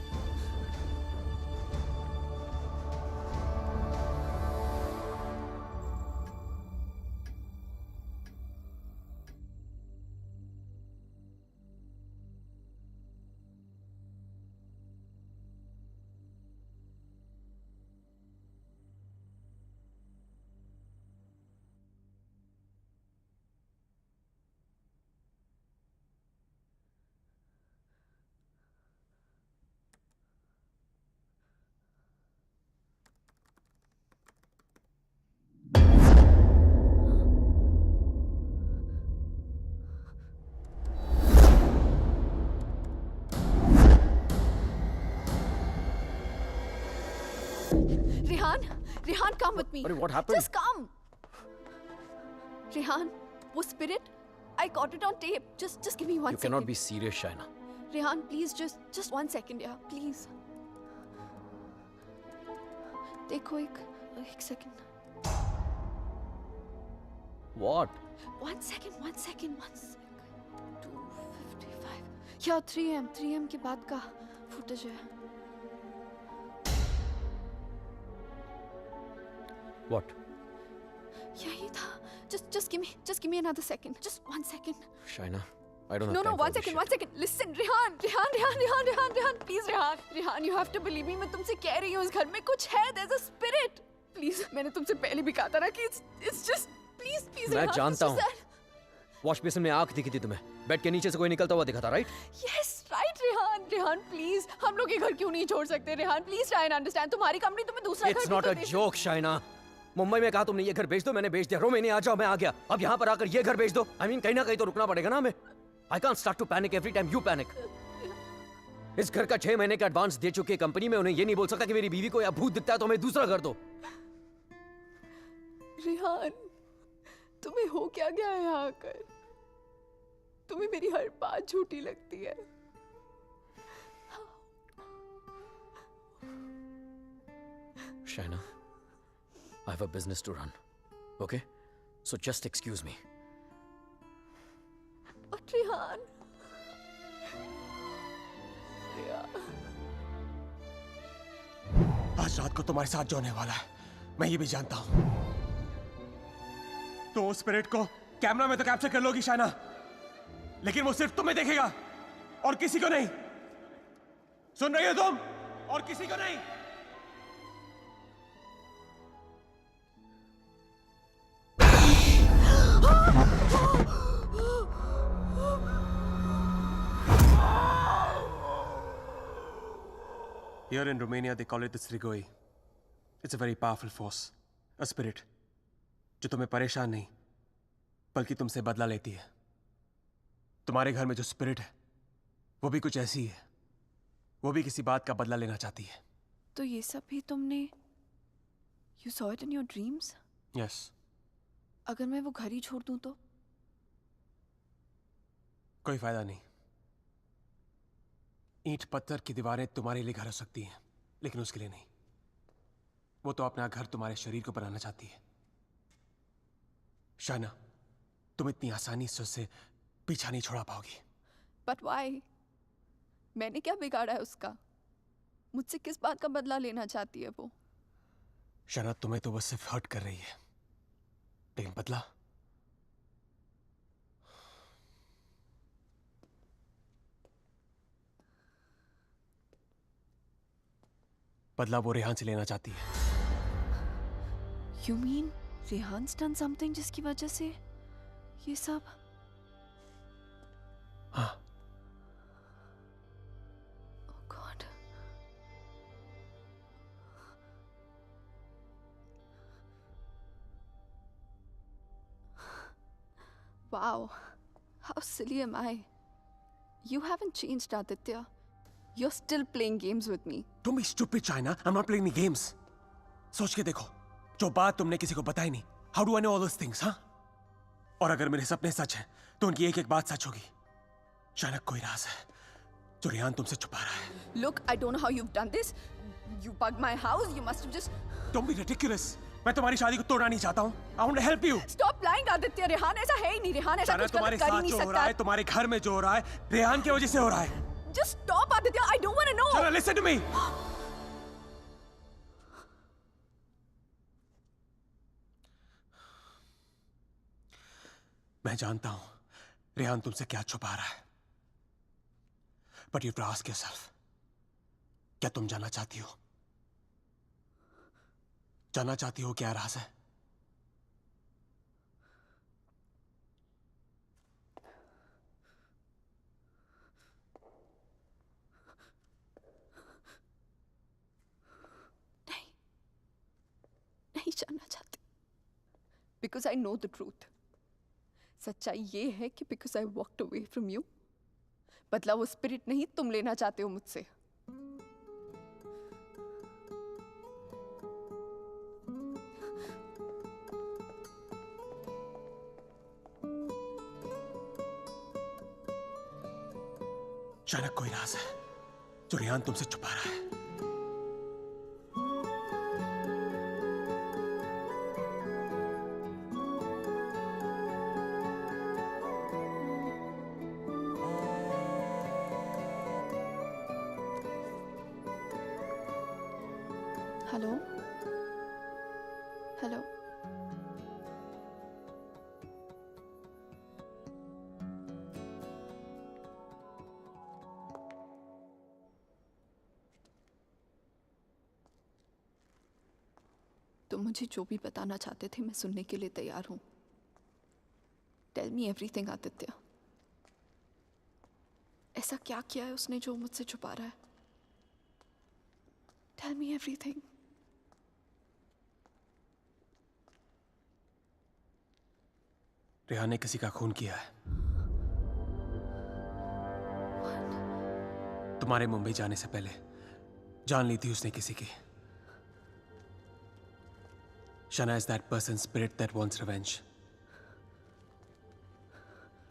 Rehan, come with me. What happened? Just come. Rehan, वो spirit, I caught it on tape. Just give me 1 You second. cannot be serious, Shaina. Rehan, please, just 1 second, yeah, please. देखो एक second. What? 1 second. 2:55. Yeah, 3 am के बाद का footage है. What? यही था. Just give me another second. Just 1 second. Shaina, I don't have No, time for 1 this second, shit. 1 second. Listen, Rehan, please, Rehan, you have to believe me. मैं तुमसे कह रही हूँ इस घर में कुछ है. There's a spirit. Please, मैंने तुमसे पहले भी कहा था ना कि it's just please, मैं Rehan, जानता it's हूँ. just that. वॉश बेसिन में आंख दिखी थी तुम्हें. बेड के नीचे से कोई निकलता हुआ दिखा था, right? Yes, right, Rehan, please. हम लोग ये घर क्यों नहीं छोड़ सकते, Rehan? Please try and understand. तुम्हारी कंपनी तुम्हें दूसरा घर It's भी not तो a they joke, Shaina. Mumbai में कहा तुमने ये घर बेच दो, मैंने बेच दिया. रोमेनिया आ जाओ, मैं आ गया. अब यहाँ पर आकर ये घर बेच दो. I mean, कहीं ना कहीं तो रुकना पड़ेगा ना हमें. I can't start to panic every time you panic. इस घर का 6 महीने का एडवांस दे चुकी है कंपनी में. उन्हें ये नहीं बोल सकता कि मेरी बीवी को या भूत दिखता है तो हमें दूसरा घर दो. Rehan, तुम्हें हो क्या गया है यहाँ आकर? तुम्हें मेरी हर बात झूठी लगती है. Shaina, I have a business to run. Okay? So just excuse me. But Rehan. आज रात को तुम्हारे साथ जो होने वाला है मैं ये भी जानता हूं. तो उस स्पिरिट को कैमरा में तो कैप्चर कर लोगी शाइना, लेकिन वो सिर्फ तुम्हें देखेगा और किसी को नहीं. सुन रही हो तुम? और किसी को नहीं. Here in Romania, they call it the Strigoi. It's a very powerful force, a spirit, जो तुम्हें परेशान नहीं, बल्कि तुमसे बदला लेती है. तुम्हारे घर में जो स्पिरिट है, वो भी कुछ ऐसी है. वो भी किसी बात का बदला लेना चाहती है. तो ये सब भी तुमने You saw it in your dreams? Yes. अगर मैं वो घर ही छोड़ दूं तो? कोई फायदा नहीं. ईंट पत्थर की दीवारें तुम्हारे लिए घर हो सकती हैं, लेकिन उसके लिए नहीं. वो तो अपना घर तुम्हारे शरीर को बनाना चाहती है. शाना, तुम इतनी आसानी से उससे पीछा नहीं छोड़ा पाओगी. But why? मैंने क्या बिगाड़ा है उसका? मुझसे किस बात का बदला लेना चाहती है वो? शाना, तुम्हें तो बस सिर्फ हर्ट कर रही है, लेकिन बदला? बदला वो रेहान से लेना चाहती है. You mean रेहान's done something जिसकी वजह से ये सब? हाँ. Oh God. Wow. How silly am I? You haven't changed, Aditya. You're still playing games with me. Don't be stupid, China. I'm not playing any games. सोच के देखो, जो बात तुमने किसी को बताई नहीं. How do I know all those things, हाँ? और अगर मेरे सपने सच हैं, तो उनकी एक एक बात सच होगी. शायद कोई राज है, जो रेहान तुमसे छुपा रहा है. Look, I don't know how you've done this. You bugged my house. You must have just. Don't be ridiculous. मैं तुम्हारी शादी को तोड़ना नहीं चाहता हूँ. I want to help you. Stop lying, Aditya. Rehan ऐसा है ही नहीं. रेहान ऐसा कुछ तुम्हारे गलत कर ही साथ नहीं जो हो सकता. रहा है, तुम्हारे घर में जो हो रहा है, रेहान की वजह से हो रहा है. Just stop, Aditya. I don't want to know. Shana, listen to me. मैं जानता हूं रेहान तुमसे क्या छुपा रहा है. But you have to ask yourself, क्या तुम जानना चाहती हो? जानना चाहती हो क्या राज है? नहीं जानना चाहती. Because I know the truth. सच्चाई ये है कि because I walked away from you, बदला वो स्पिरिट नहीं तुम लेना चाहते हो मुझसे. अचानक कोई राज है जो रेहान तुमसे छुपा रहा है। हेलो हेलो तुम मुझे जो भी बताना चाहते थे मैं सुनने के लिए तैयार हूं। Tell me everything Aditya. ऐसा क्या किया है उसने जो मुझसे छुपा रहा है? Tell me everything. रेहान ने किसी का खून किया है। तुम्हारे मुंबई जाने से पहले जान ली थी उसने किसी की। Shana is that person's spirit that wants revenge.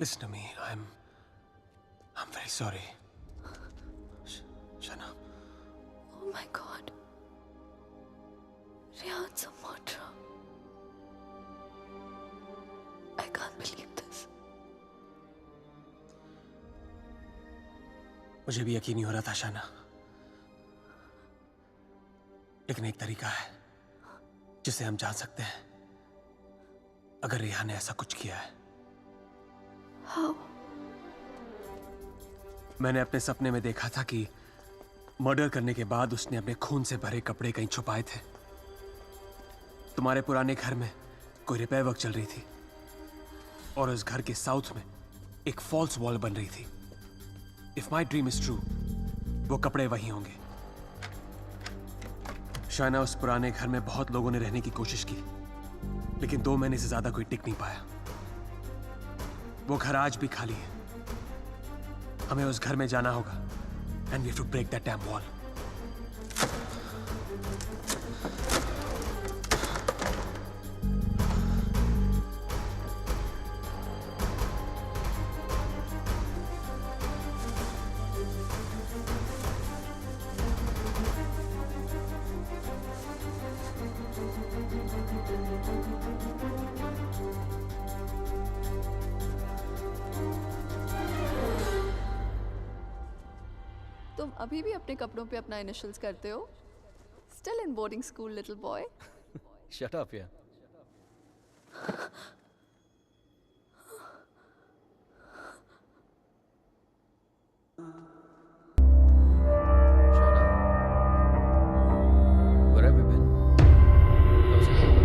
Listen to me. I'm very sorry. Shana. Oh my God. Rehan's a murderer. I can't believe this. मुझे भी यकीन नहीं हो रहा था शाना, लेकिन एक तरीका है जिसे हम जान सकते हैं अगर रेहान ने ऐसा कुछ किया है। How? मैंने अपने सपने में देखा था कि मर्डर करने के बाद उसने अपने खून से भरे कपड़े कहीं छुपाए थे। तुम्हारे पुराने घर में कोई रिपेयर वर्क चल रही थी और उस घर के साउथ में एक फॉल्स वॉल बन रही थी। If my dream is true, वो कपड़े वहीं होंगे। शायना, उस पुराने घर में बहुत लोगों ने रहने की कोशिश की, लेकिन 2 महीने से ज्यादा कोई टिक नहीं पाया। वो घर आज भी खाली है। हमें उस घर में जाना होगा and we have to break that dam wall. तुम अभी भी अपने कपड़ों पे अपना इनिशियल्स करते हो? Still in boarding school, little boy. Shut up, yeah. Where have you been? How's it going?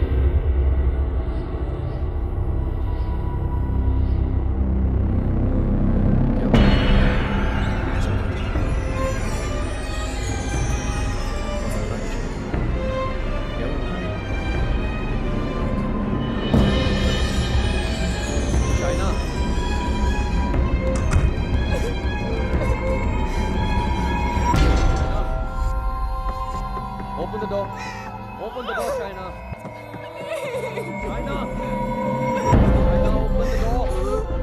Open the door. Open the door, Shaina. Shaina. Shaina, open the door. Shaina.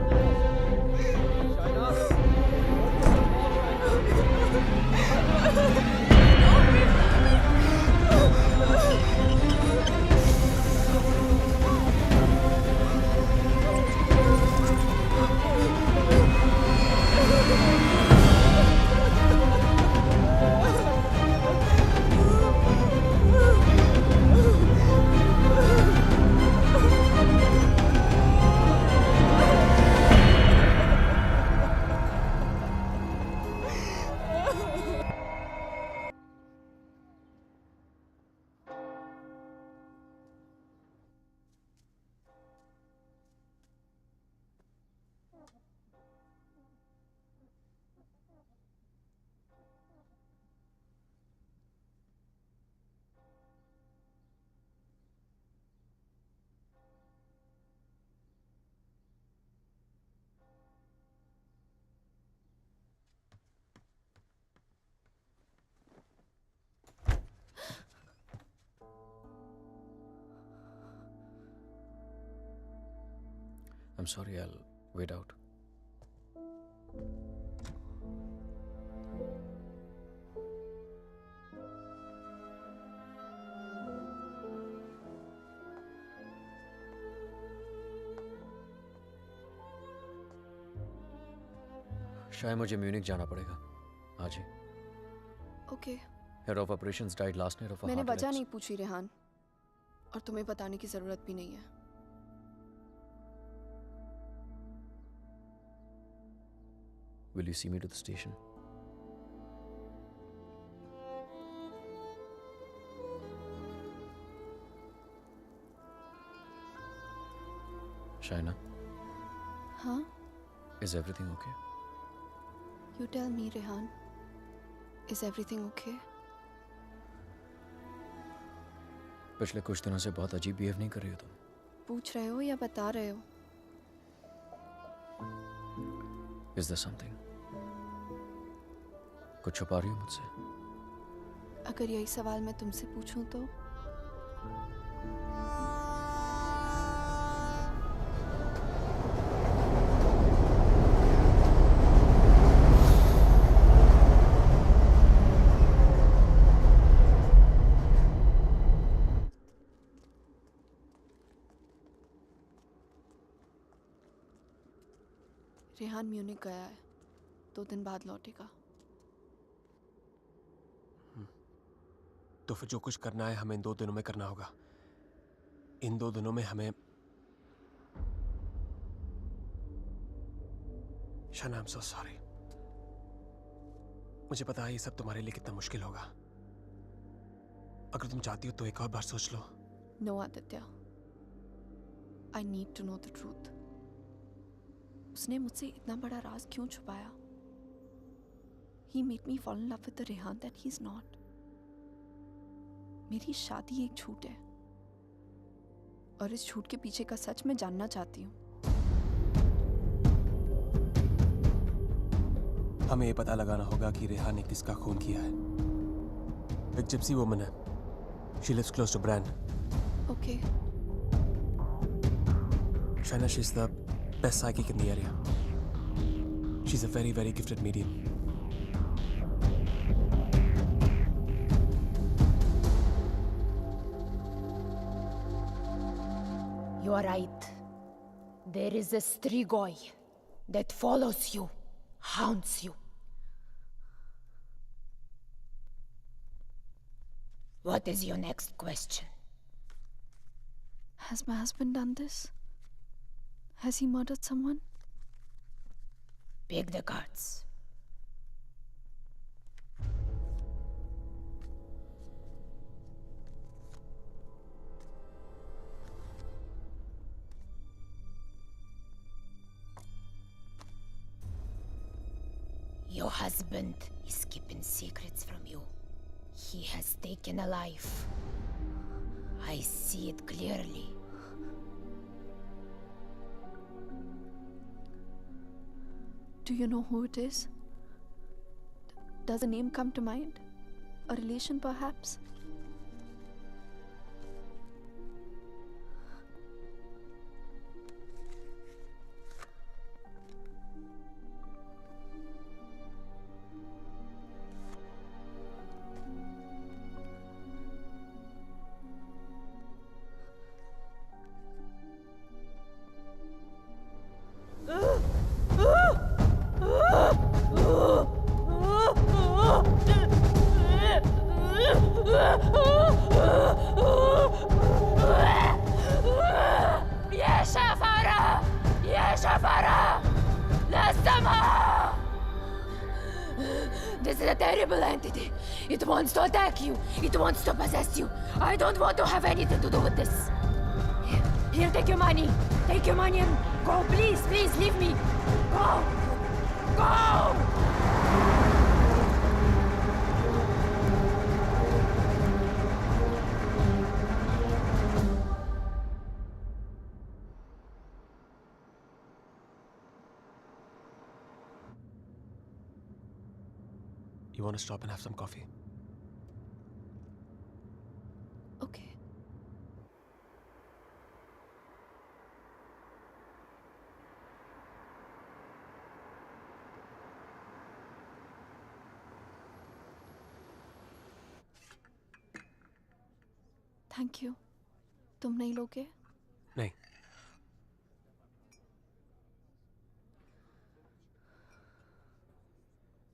I'm sorry, I'll wait out. शायद मुझे Munich जाना पड़ेगा आज ही। Okay. Head of operations died last night ऑफ मैंने वजह नहीं पूछी रेहान, और तुम्हें बताने की जरूरत भी नहीं है। Will you see me to the station? Shaina? हाँ? Is everything okay? You tell me, Rehan. Is everything okay? पिछले कुछ दिनों से बहुत अजीब बिहेव नहीं कर रही हो तुम। पूछ रहे हो या बता रहे हो? Is there something? कुछ छुपा रही हो मुझसे? अगर यही सवाल मैं तुमसे पूछूं तो? रेहान म्यूनिक गया है, 2 दिन बाद लौटेगा। तो फिर जो कुछ करना है हमें इन 2 दिनों में करना होगा। इन 2 दिनों में हमें शाना, I'm so sorry। मुझे पता है ये सब तुम्हारे लिए कितना मुश्किल होगा। अगर तुम चाहती हो तो एक और बार सोच लो। No, Aditya. I need to know the truth. उसने मुझसे इतना बड़ा राज क्यों छुपाया? He made me fall in love with the Rehan that he's not. मेरी शादी एक झूठ है, और इस झूठ के पीछे का सच मैं जानना चाहती हूँ। हमें ये पता लगाना होगा कि रेहान ने किसका खून किया है। एक जिप्सी वुमन है। She lives close to Bran. Okay. Shaina, she's the best psychic in the area. She's a very, very gifted medium. You are right. There is a Strigoi that follows you, haunts you. What is your next question? Has my husband done this? Has he murdered someone? Pick the cards. Your husband is keeping secrets from you. He has taken a life. I see it clearly. Do you know who it is? Does a name come to mind? A relation, perhaps? This is a terrible entity. It wants to attack you. It wants to possess you. I don't want to have anything to do with this. Here, take your money. Take your money and go. Please, please, leave me. Go. Go! You want to stop and have some coffee? Okay. Thank you. तुम नहीं लोगे? नहीं।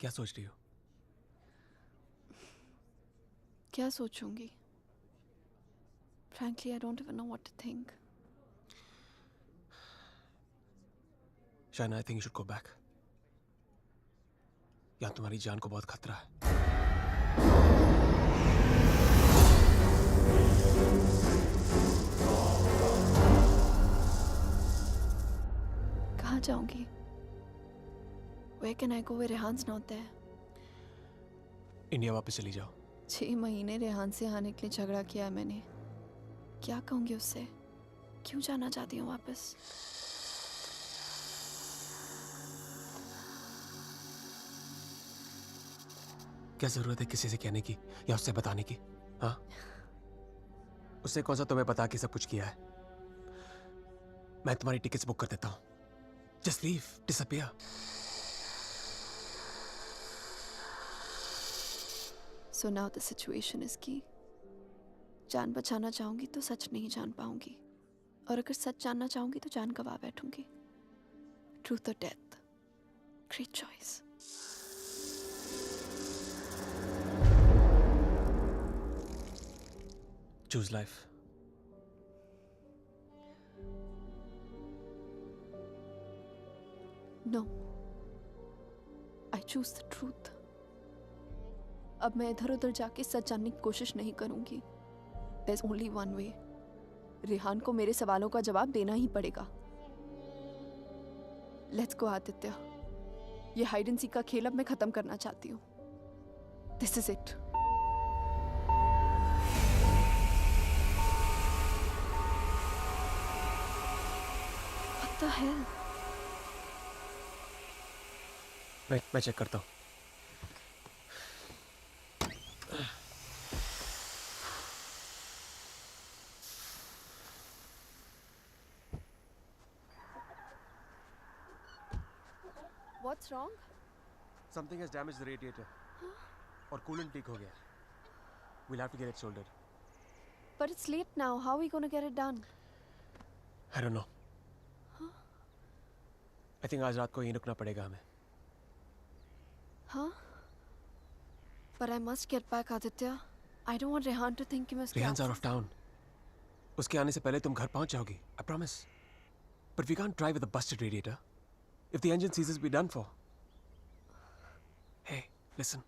क्या सोच रही हो? क्या सोचूंगी? Frankly, I don't even know what to think. Shaina, I think you should go back. यहाँ तुम्हारी जान को बहुत खतरा है। कहाँ जाऊंगी? Where can I go where रेहान's not there? India वापस चली जाओ। 6 महीने रेहान से आने के लिए झगड़ा किया है मैंने। क्या कहूंगी उससे? क्यों जाना चाहती हूँ वापस? क्या जरूरत है किसी से कहने की या उससे बताने की? हाँ, उससे कौन सा तुम्हें बता के सब कुछ किया है? मैं तुम्हारी टिकट्स बुक कर देता हूँ। Just leave, disappear. So now the situation is key. जान बचाना चाहूंगी तो सच नहीं जान पाऊंगी, और अगर सच जानना चाहूंगी तो जान गवा बैठूंगी। Truth or death? Great choice. Choose life. No. I choose the truth. अब मैं इधर उधर जाके सच जानने की कोशिश नहीं करूंगी। There's only one way. Rehan को मेरे सवालों का जवाब देना ही पड़ेगा। Let's go, Aditya. ये हाइड एंड सीक का खेल अब मैं खत्म करना चाहती हूँ। This is it. What the hell? मैं चेक करता हूँ। What's wrong? Something has damaged the radiator. और coolant leak हो गया। We'll have to get it soldered. But it's late now. How are we going to get it done? I don't know. I think आज रात को यहीं रुकना पड़ेगा हमें। Huh? But I must get back, Aditya. I don't want Rehan to think कि मैं उसके Rehan's out of town. उसके आने से पहले तुम घर पहुंच जाओगी। I promise. But we can't drive with a busted radiator. If the engine seizes, we're done for. Hey, listen.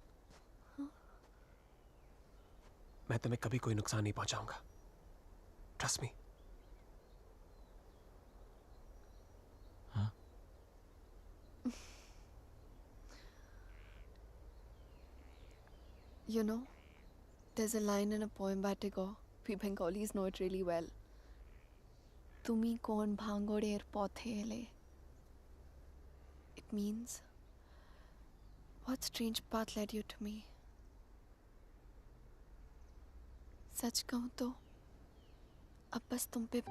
मैं तुम्हें कभी कोई नुकसान नहीं पहुंचाऊंगा। Trust me. You know, there's a line in a poem by Tagore. We Bengalis know it really well. Tumi kon bhangoder pothele. It means, what strange path led you to me? सच कहूं तो अब बस तुम पे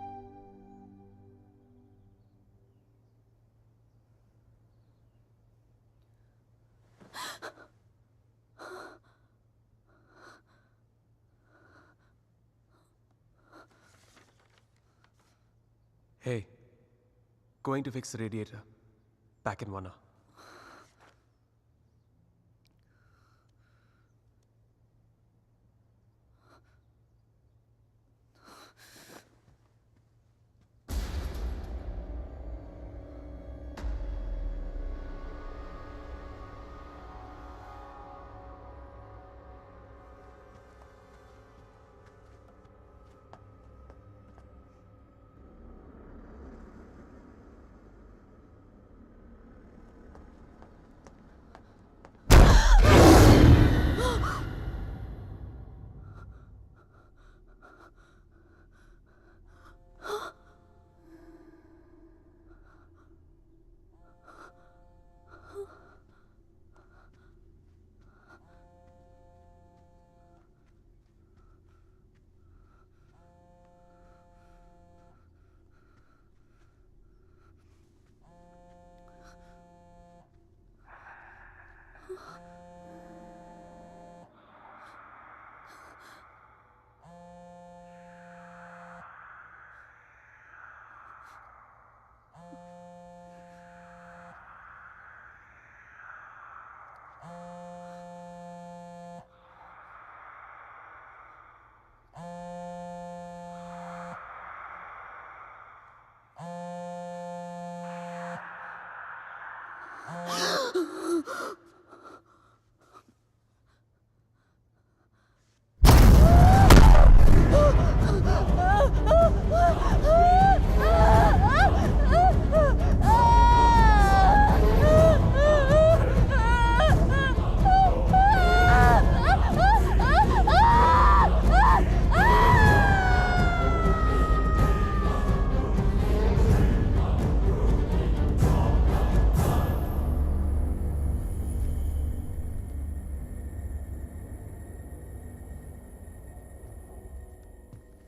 Hey, going to fix the radiator. Back in 1 hour.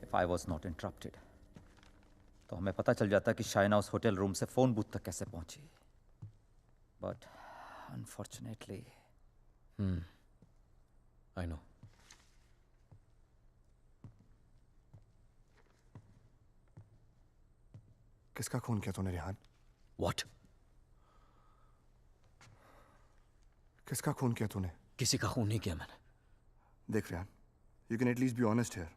If I was not interrupted, तो हमें पता चल जाता कि शाइना उस होटल रूम से फोन बूथ तक कैसे पहुंची. But unfortunately, I know. किसका खून किया तूने रेहान? What? किसका खून किया तूने? किसी का खून नहीं किया मैंने. देख Rehan, you can at least be honest here.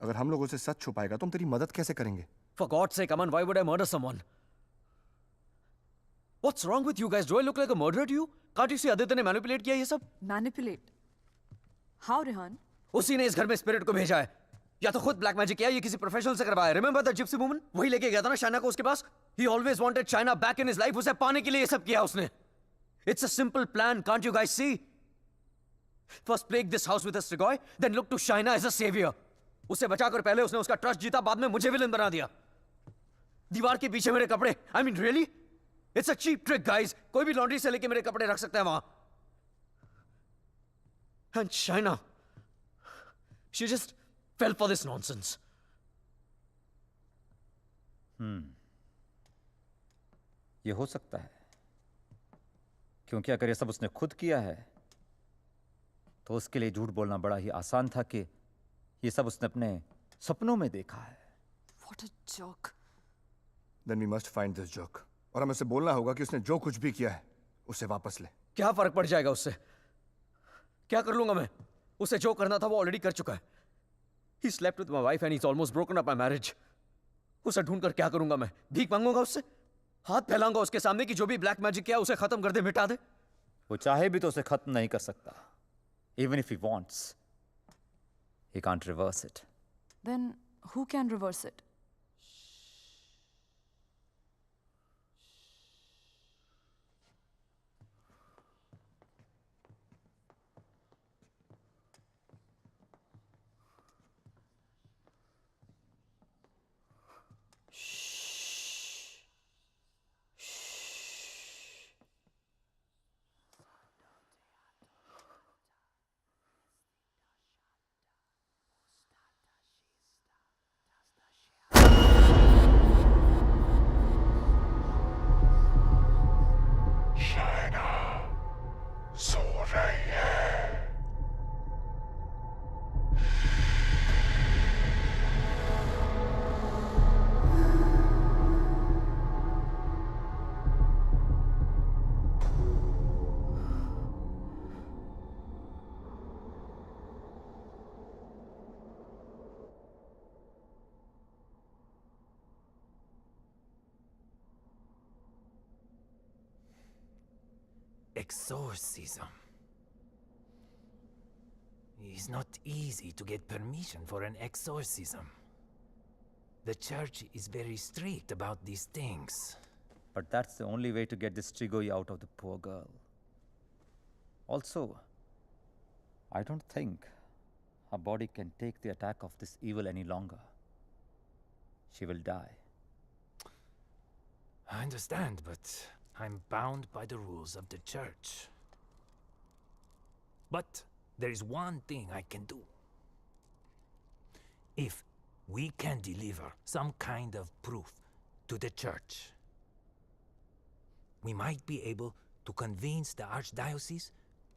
अगर हम लोगों से सच छुपाएगा तो हम तेरी मदद कैसे करेंगे? For God's sake, Aman, why would I murder someone? What's wrong with you guys? Do I look like a murderer to you? Can't you see Aditya ने मैनिपुलेट किया ये सब? Manipulate? How, Rehan? उसी ने इस घर में स्पिरिट को भेजा है. या तो खुद ब्लैक मैजिक किया या किसी प्रोफेशनल से करवाया. Remember the gypsy woman? वही लेके गया था ना शाइना को उसके पास. He always wanted Shaina back in his life. उसे पाने के लिए ये सब किया उसने. It's a simple plan. Can't you guys see? First plague this house with a Strigoi, then look to Shaina as a savior. उसे बचाकर पहले उसने उसका ट्रस्ट जीता, बाद में मुझे विलन बना दिया. दीवार के पीछे मेरे कपड़े. I mean, really? It's a cheap trick, guys. कोई भी लॉन्ड्री से लेके मेरे कपड़े रख सकता है वहां. And Shaina, she just fell for this nonsense. ये हो सकता है, क्योंकि अगर ये सब उसने खुद किया है तो उसके लिए झूठ बोलना बड़ा ही आसान था कि ये सब उसने अपने सपनों में देखा है. What a joke. Then we must find this joke. और हमें उसे बोलना होगा कि उसने जो कुछ भी किया है उसे वापस ले. क्या फर्क पड़ जाएगा उससे? क्या कर लूंगा मैं? उसे जो करना था वो ऑलरेडी कर चुका है. He slept with my wife and he's almost broken up my marriage. उसे ढूंढकर क्या करूंगा मैं? भीख मांगूंगा उससे? हाथ फैलाऊंगा उसके सामने कि जो भी ब्लैक मैजिक किया उसे खत्म कर दे, मिटा दे? वो चाहे भी तो उसे खत्म नहीं कर सकता. Even if he wants, he can't reverse it. Then who can reverse it? Exorcism. It's not easy to get permission for an exorcism. The church is very strict about these things. But that's the only way to get this Strigoi out of the poor girl. Also, I don't think her body can take the attack of this evil any longer. She will die. I understand, but I'm bound by the rules of the church. But there is one thing I can do. If we can deliver some kind of proof to the church, we might be able to convince the archdiocese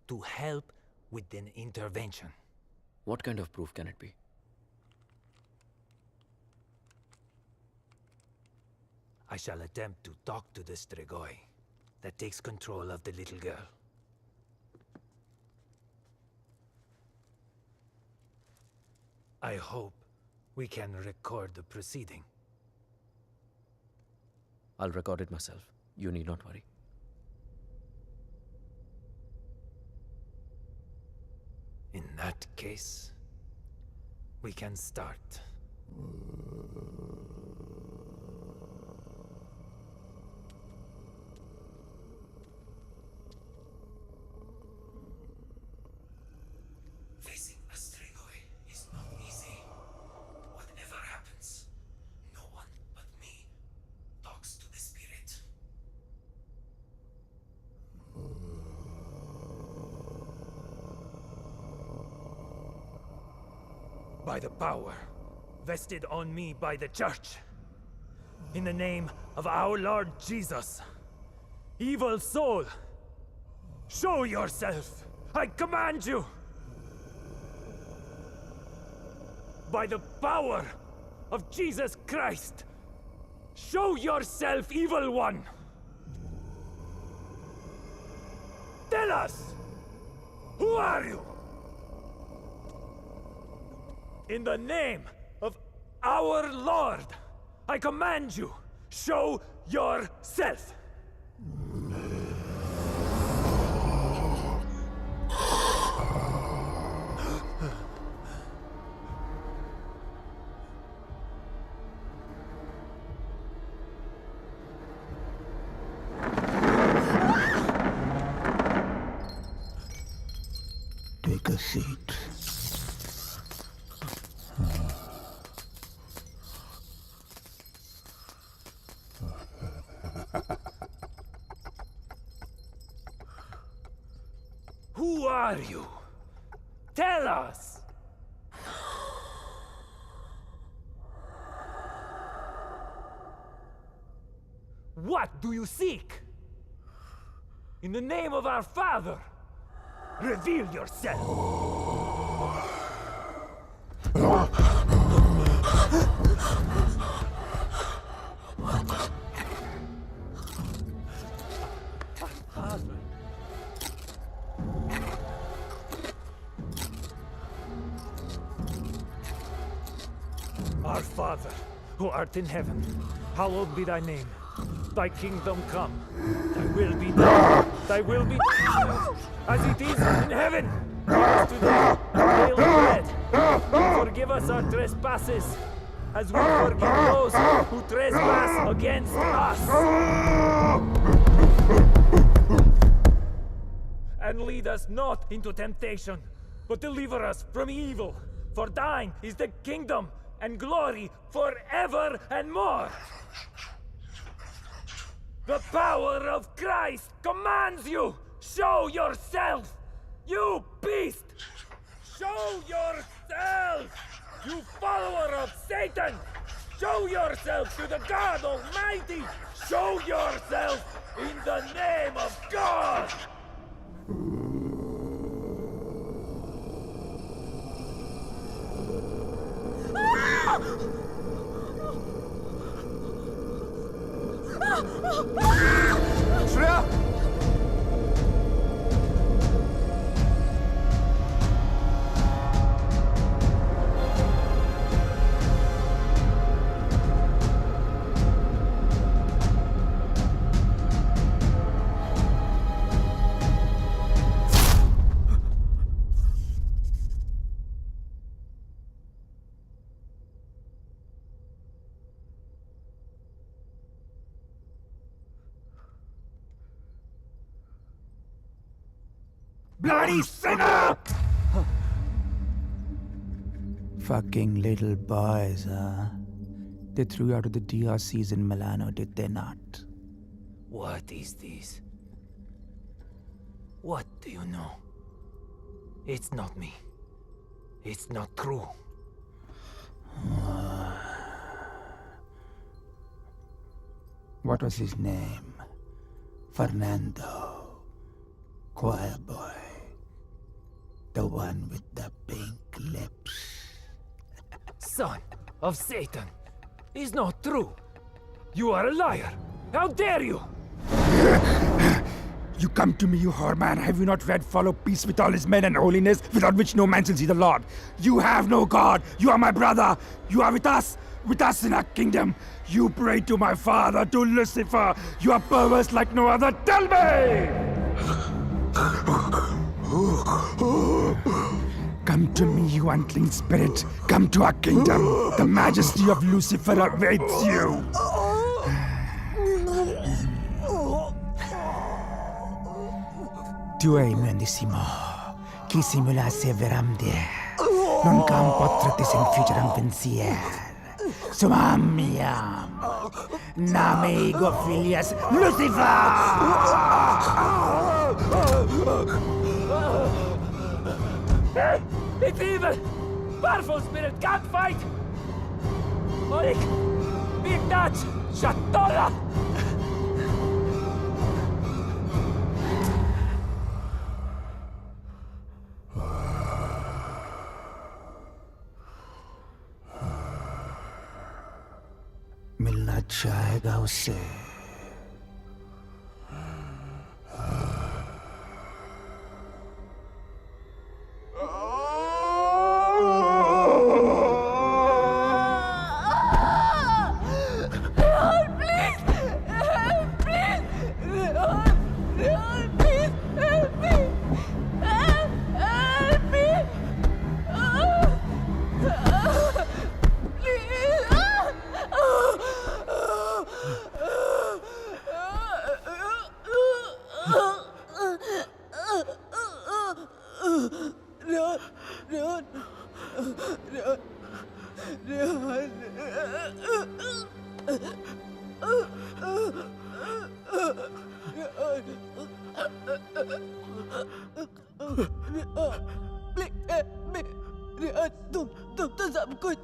to help with an intervention. What kind of proof can it be? I shall attempt to talk to the Strigoi that takes control of the little girl. I hope we can record the proceeding. I'll record it myself. You need not worry. that case, we can start. Facing a Strigoi is not easy. Whatever happens, no one but me talks to the spirit. By the power vested on me by the Church, in the name of our Lord Jesus, evil soul, show yourself! I command you! By the power of Jesus Christ, show yourself, evil one! Tell us! Who are you? In the name of our Lord, I command you, show yourself! Take a seat. Who are you? Tell us! What do you seek? In the name of our Father, reveal yourself! Our Father, who art in heaven, hallowed be thy name. Thy kingdom come, thy will be done. Thy will be done, as it is in heaven. Give us today our daily bread. And forgive us our trespasses, as we forgive those who trespass against us. And lead us not into temptation, but deliver us from evil. For thine is the kingdom and glory forever and more. The power of Christ commands you! Show yourself! You beast! Show yourself! You follower of Satan! Show yourself to the God Almighty! Show yourself in the name of God! Shreya! Bloody sinner! Fucking little boys, huh? They threw you out of the DRCs in Milano, did they not? What is this? What do you know? It's not me. It's not true. What was his name? Fernando. Choir boy. The one with the pink lips. Son of Satan! Is not true! You are a liar! How dare you! You come to me, you whore man. Have you not read follow peace with all his men and holiness, without which no man shall see the Lord? You have no God. You are my brother. You are with us in our kingdom. You pray to my father, to Lucifer. You are perverse like no other. Tell me! Come Come to me, you unclean spirit. Come to our kingdom. The majesty of Lucifer awaits you. Tu hai mendissimo. Chi simula severamde. Non cam potratis in futuram pensier. Sumamiam. Name ego filias Lucifer! It's evil! Powerful spirit can't fight! Orik! Big Dutch! Shatola! मिलना चाहेगा उससे तुम तो सब कुछ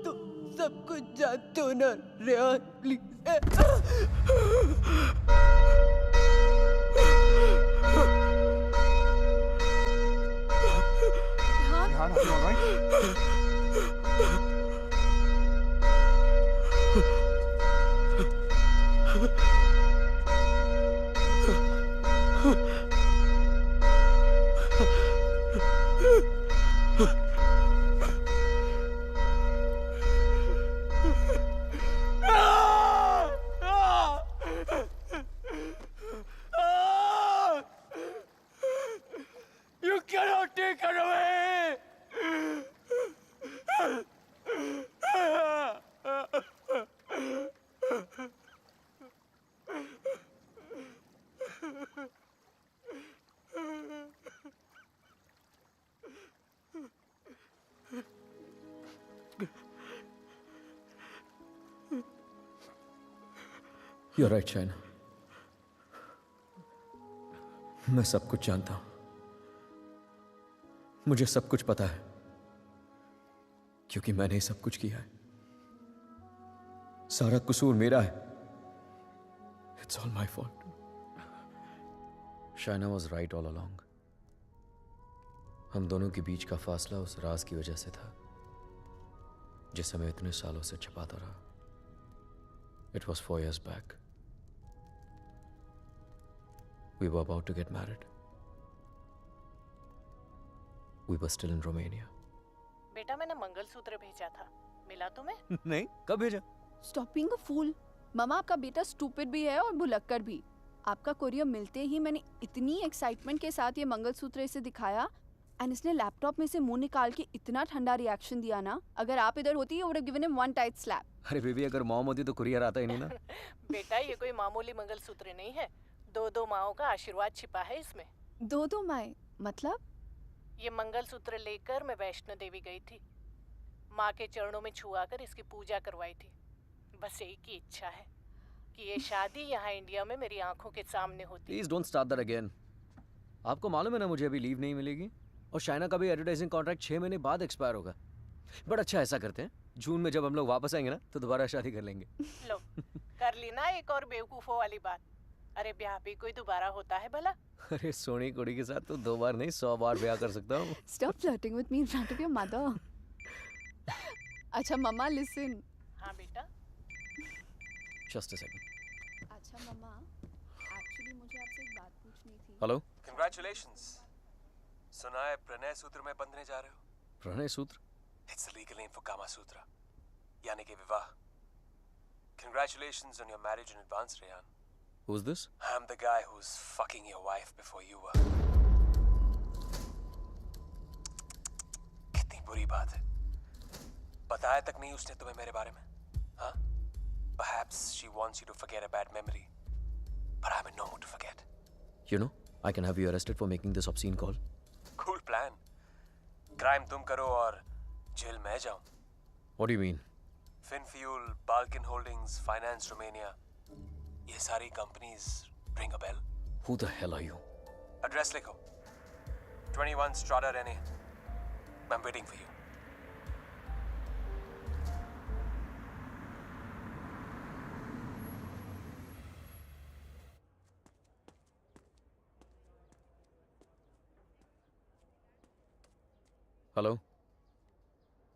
तुम सब कुछ जानते हो ना Rehan please Rehan, are you all right? You cannot take her away! You're right, Shaina. मैं सब कुछ जानता हूं. मुझे सब कुछ पता है क्योंकि मैंने ही सब कुछ किया है. सारा कसूर मेरा है. It's all my fault. Shaina was right all along. हम दोनों के बीच का फासला उस राज की वजह से था जिसे मैं इतने सालों से छिपाता रहा. It was 4 years back. We were about to get married. We were still in Romania. बेटा मैंने मंगलसूत्र भेजा था. मिला तुम्हें? नहीं, कब भेजा? Stop being a fool. मामा आपका बेटा स्टूपिड भी है और भुलक्कड़ भी. आपका कोरियर मिलते ही मैंने इतनी एक्साइटमेंट के साथ ये मंगलसूत्र इसे दिखाया एंड इसने लैपटॉप में से मुंह निकाल के इतना ठंडा रिएक्शन दिया ना. अगर आप इधर होती you would have given him one tight slap. अरे बेबी, अगर मॉम होती तो कुरियर आता ही नहीं ना. बेटा ये कोई मामूली मंगलसूत्र नहीं है. 2 माओं का आशीर्वाद छिपा है इसमें. 2 माएं मतलब? ये मंगलसूत्र लेकर मैं वैष्णो देवी गई थी. माँ के चरणों में छुआकर इसकी पूजा करवाई थी. बस एक ही इच्छा है कि ये शादी यहाँ इंडिया में मेरी आंखों के सामने होती. Please don't start that again. आपको मालूम है ना मुझे अभी लीव नहीं मिलेगी और शाइना का भी एडवर्टाइजिंग कॉन्ट्रैक्ट 6 महीने बाद एक्सपायर होगा. बट अच्छा ऐसा करते हैं, जून में जब हम लोग वापस आएंगे ना तो दोबारा शादी कर लेंगे. लो कर ली ना एक और बेवकूफों वाली बात. अरे ब्याह भी कोई दोबारा होता है भला? अरे सोनी कुड़ी के साथ तो 2 बार नहीं 100 बार ब्याह कर सकता हूँ. Stop flirting with me in front of your mother. अच्छा मम्मा listen. हाँ बेटा. Just a second. अच्छा मम्मा, एक्चुअली मुझे आपसे एक बात पूछनी थी. हेलो. Congratulations. सुना है प्रणय सूत्र में बंधने जा रहे हो? प्रणय सूत्र? It's the legal name for Kama Sutra. यानी कि विवाह. Congratulations on your marriage in advance, Rehan. Who's this? I'm the guy who's fucking your wife before you were. कितनी बुरी बात है। बताया तक नहीं उसने तुम्हें मेरे बारे में, हाँ? Perhaps she wants you to forget a bad memory, but I'm in no mood to forget. You know, I can have you arrested for making this obscene call. Cool plan. Crime तुम करो और jail मैं जाऊं. What do you mean? Finfuel, Balkan Holdings, Finance Romania. ये सारी companies ring a bell? Who the hell are you? Address लिखो. 21 Strada Rene. I'm waiting for you. Hello?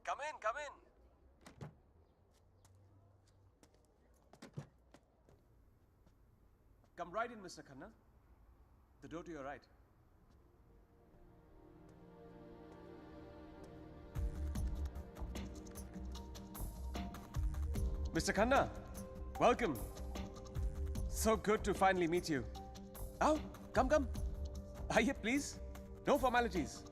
Come in, come in. Come right in, Mr. Khanna. The door to your right. Mr. Khanna, welcome. So good to finally meet you. Oh, come. Aye, please. No formalities.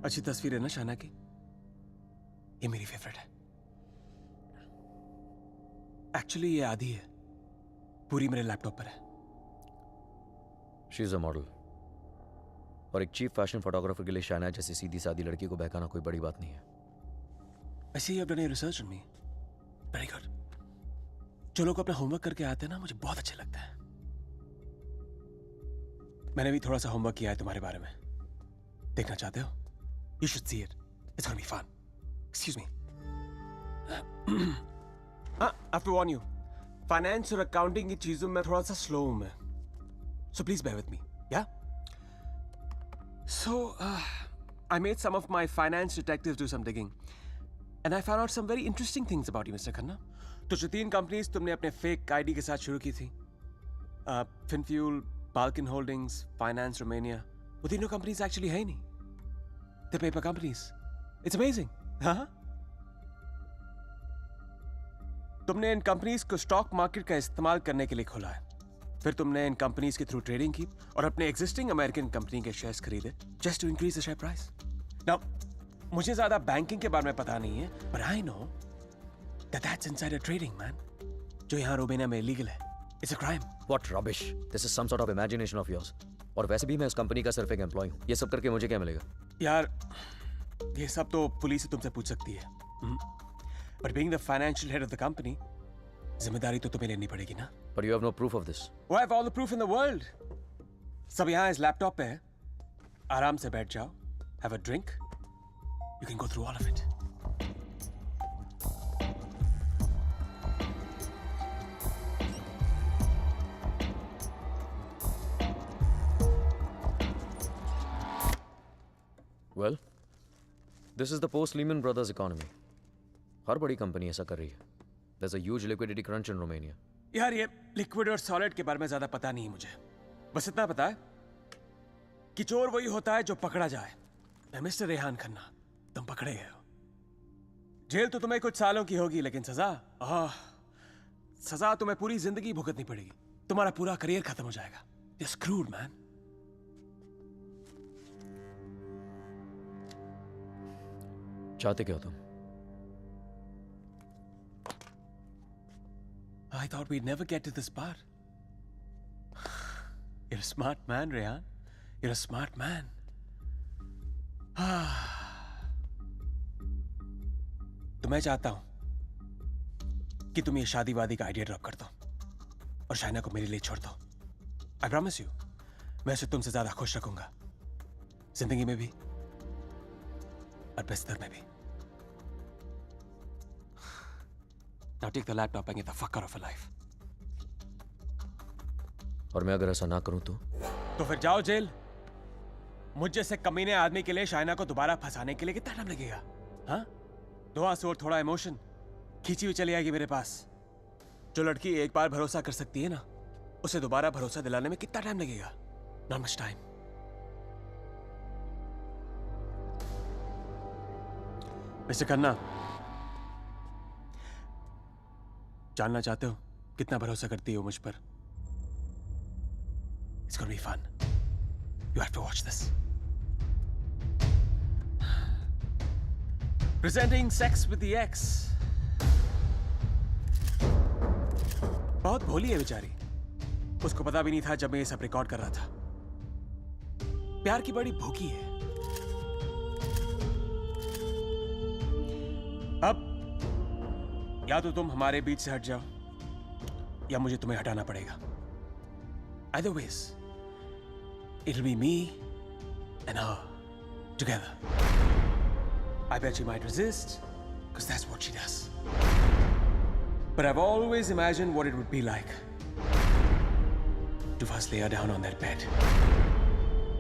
अच्छी तस्वीर है ना शाना की? ये मेरी favourite है। Actually ये आधी है, पूरी मेरे लैपटॉप पर है। शी इज अ मॉडल, और एक चीफ फैशन फोटोग्राफर के लिए शाना जैसी सीधी सादी लड़की को बहकाना कोई बड़ी बात नहीं है। ऐसे ही अपने research on me. Very good. जो लोग अपना होमवर्क करके आते हैं ना, मुझे बहुत अच्छा लगता है। मैंने भी थोड़ा सा होमवर्क किया है तुम्हारे बारे में। देखना चाहते हो? You should see it. It's gonna be fun. Excuse me. I have to warn you. Finance और accounting की चीजों में थोड़ा सा slow हूँ मैं. So please bear with me. Yeah? So, I made some of my finance detectives do some digging. And I found out some very interesting things about you, Mr. Khanna. तो जो 3 companies तुमने अपने fake ID के साथ शुरू की थी, Finfuel, Balkan Holdings, Finance Romania, वो तीनों companies actually है ही नहीं. The paper companies. It's amazing. हाँ? तुमने इन कंपनीज को स्टॉक मार्केट का इस्तेमाल करने के लिए खोला है। फिर तुमने इन कंपनीज के थ्रू ट्रेडिंग की और अपने एग्जिस्टिंग अमेरिकन कंपनी के शेयर्स खरीदे just to increase the share price. Now मुझे ज्यादा बैंकिंग के बारे में पता नहीं है, but I know that that's insider trading, man. जो यहाँ रोमेनिया में इलीगल है। It's a crime. What rubbish. This is some sort of imagination of yours. और वैसे भी मैं उस कंपनी का सिर्फ एक एम्प्लॉय हूँ। ये सब करके मुझे क्या मिलेगा? यार, ये सब तो पुलिस ही तुमसे पूछ सकती है। But being the financial head of the company, जिम्मेदारी तो तुम्हें लेनी पड़ेगी ना? But you have no proof of this. Oh, I have all the proof in the world. सब यहाँ इस लैपटॉप पे है। आराम से बैठ जाओ, have a drink. You can go through all of it. Well, this is the post-Lehman Brothers economy. हर बड़ी कंपनी ऐसा कर रही है. There's a huge liquidity crunch in Romania. यार ये लिक्विड और सॉलिड के बारे में ज्यादा पता नहीं मुझे। बस इतना पता है कि चोर वही होता है जो पकड़ा जाए। मिस्टर रेहान खन्ना, तुम पकड़े गए हो। जेल तो तुम्हें कुछ सालों की होगी, लेकिन सजा तुम्हें पूरी जिंदगी भुगतनी पड़ेगी। तुम्हारा पूरा करियर खत्म हो जाएगा। You're screwed, man. चाहते क्या हो तुम? I thought we'd never get to this part. You're a smart man, Rehan. You're a smart man. तो मैं चाहता हूं कि तुम ये शादी वादी का आइडिया ड्रॉप कर दो और शाइना को मेरे लिए छोड़ दो। I promise you, मैं उसे तुमसे ज्यादा खुश रखूंगा, जिंदगी में भी और बिस्तर में भी। Now take the laptop and get the fuck out of her life. और मैं अगर ऐसा ना करूं तो फिर जाओ जेल। मुझ जैसे कमीने आदमी के लिए शाइना को दोबारा फंसाने के लिए कितना टाइम लगेगा? हाँ? 2 आंसू और थोड़ा इमोशन, खींची हुई चली आएगी मेरे पास। जो लड़की एक बार भरोसा कर सकती है ना, उसे दोबारा भरोसा दिलाने में कितना टाइम लगेगा? Not much time. Mister Khanna, जानना चाहते हो कितना भरोसा करती हो मुझ पर? It's gonna be fun. You have to watch this. Presenting Sex with the Ex. बहुत भोली है बेचारी। उसको पता भी नहीं था जब मैं ये सब रिकॉर्ड कर रहा था। प्यार की बड़ी भूखी है। अब या तो तुम हमारे बीच से हट जाओ या मुझे तुम्हें हटाना पड़ेगा। Either ways, it'll be me and her together. I bet she might resist, because that's what she does. But I've always imagined what it would be like to first lay her down on that bed,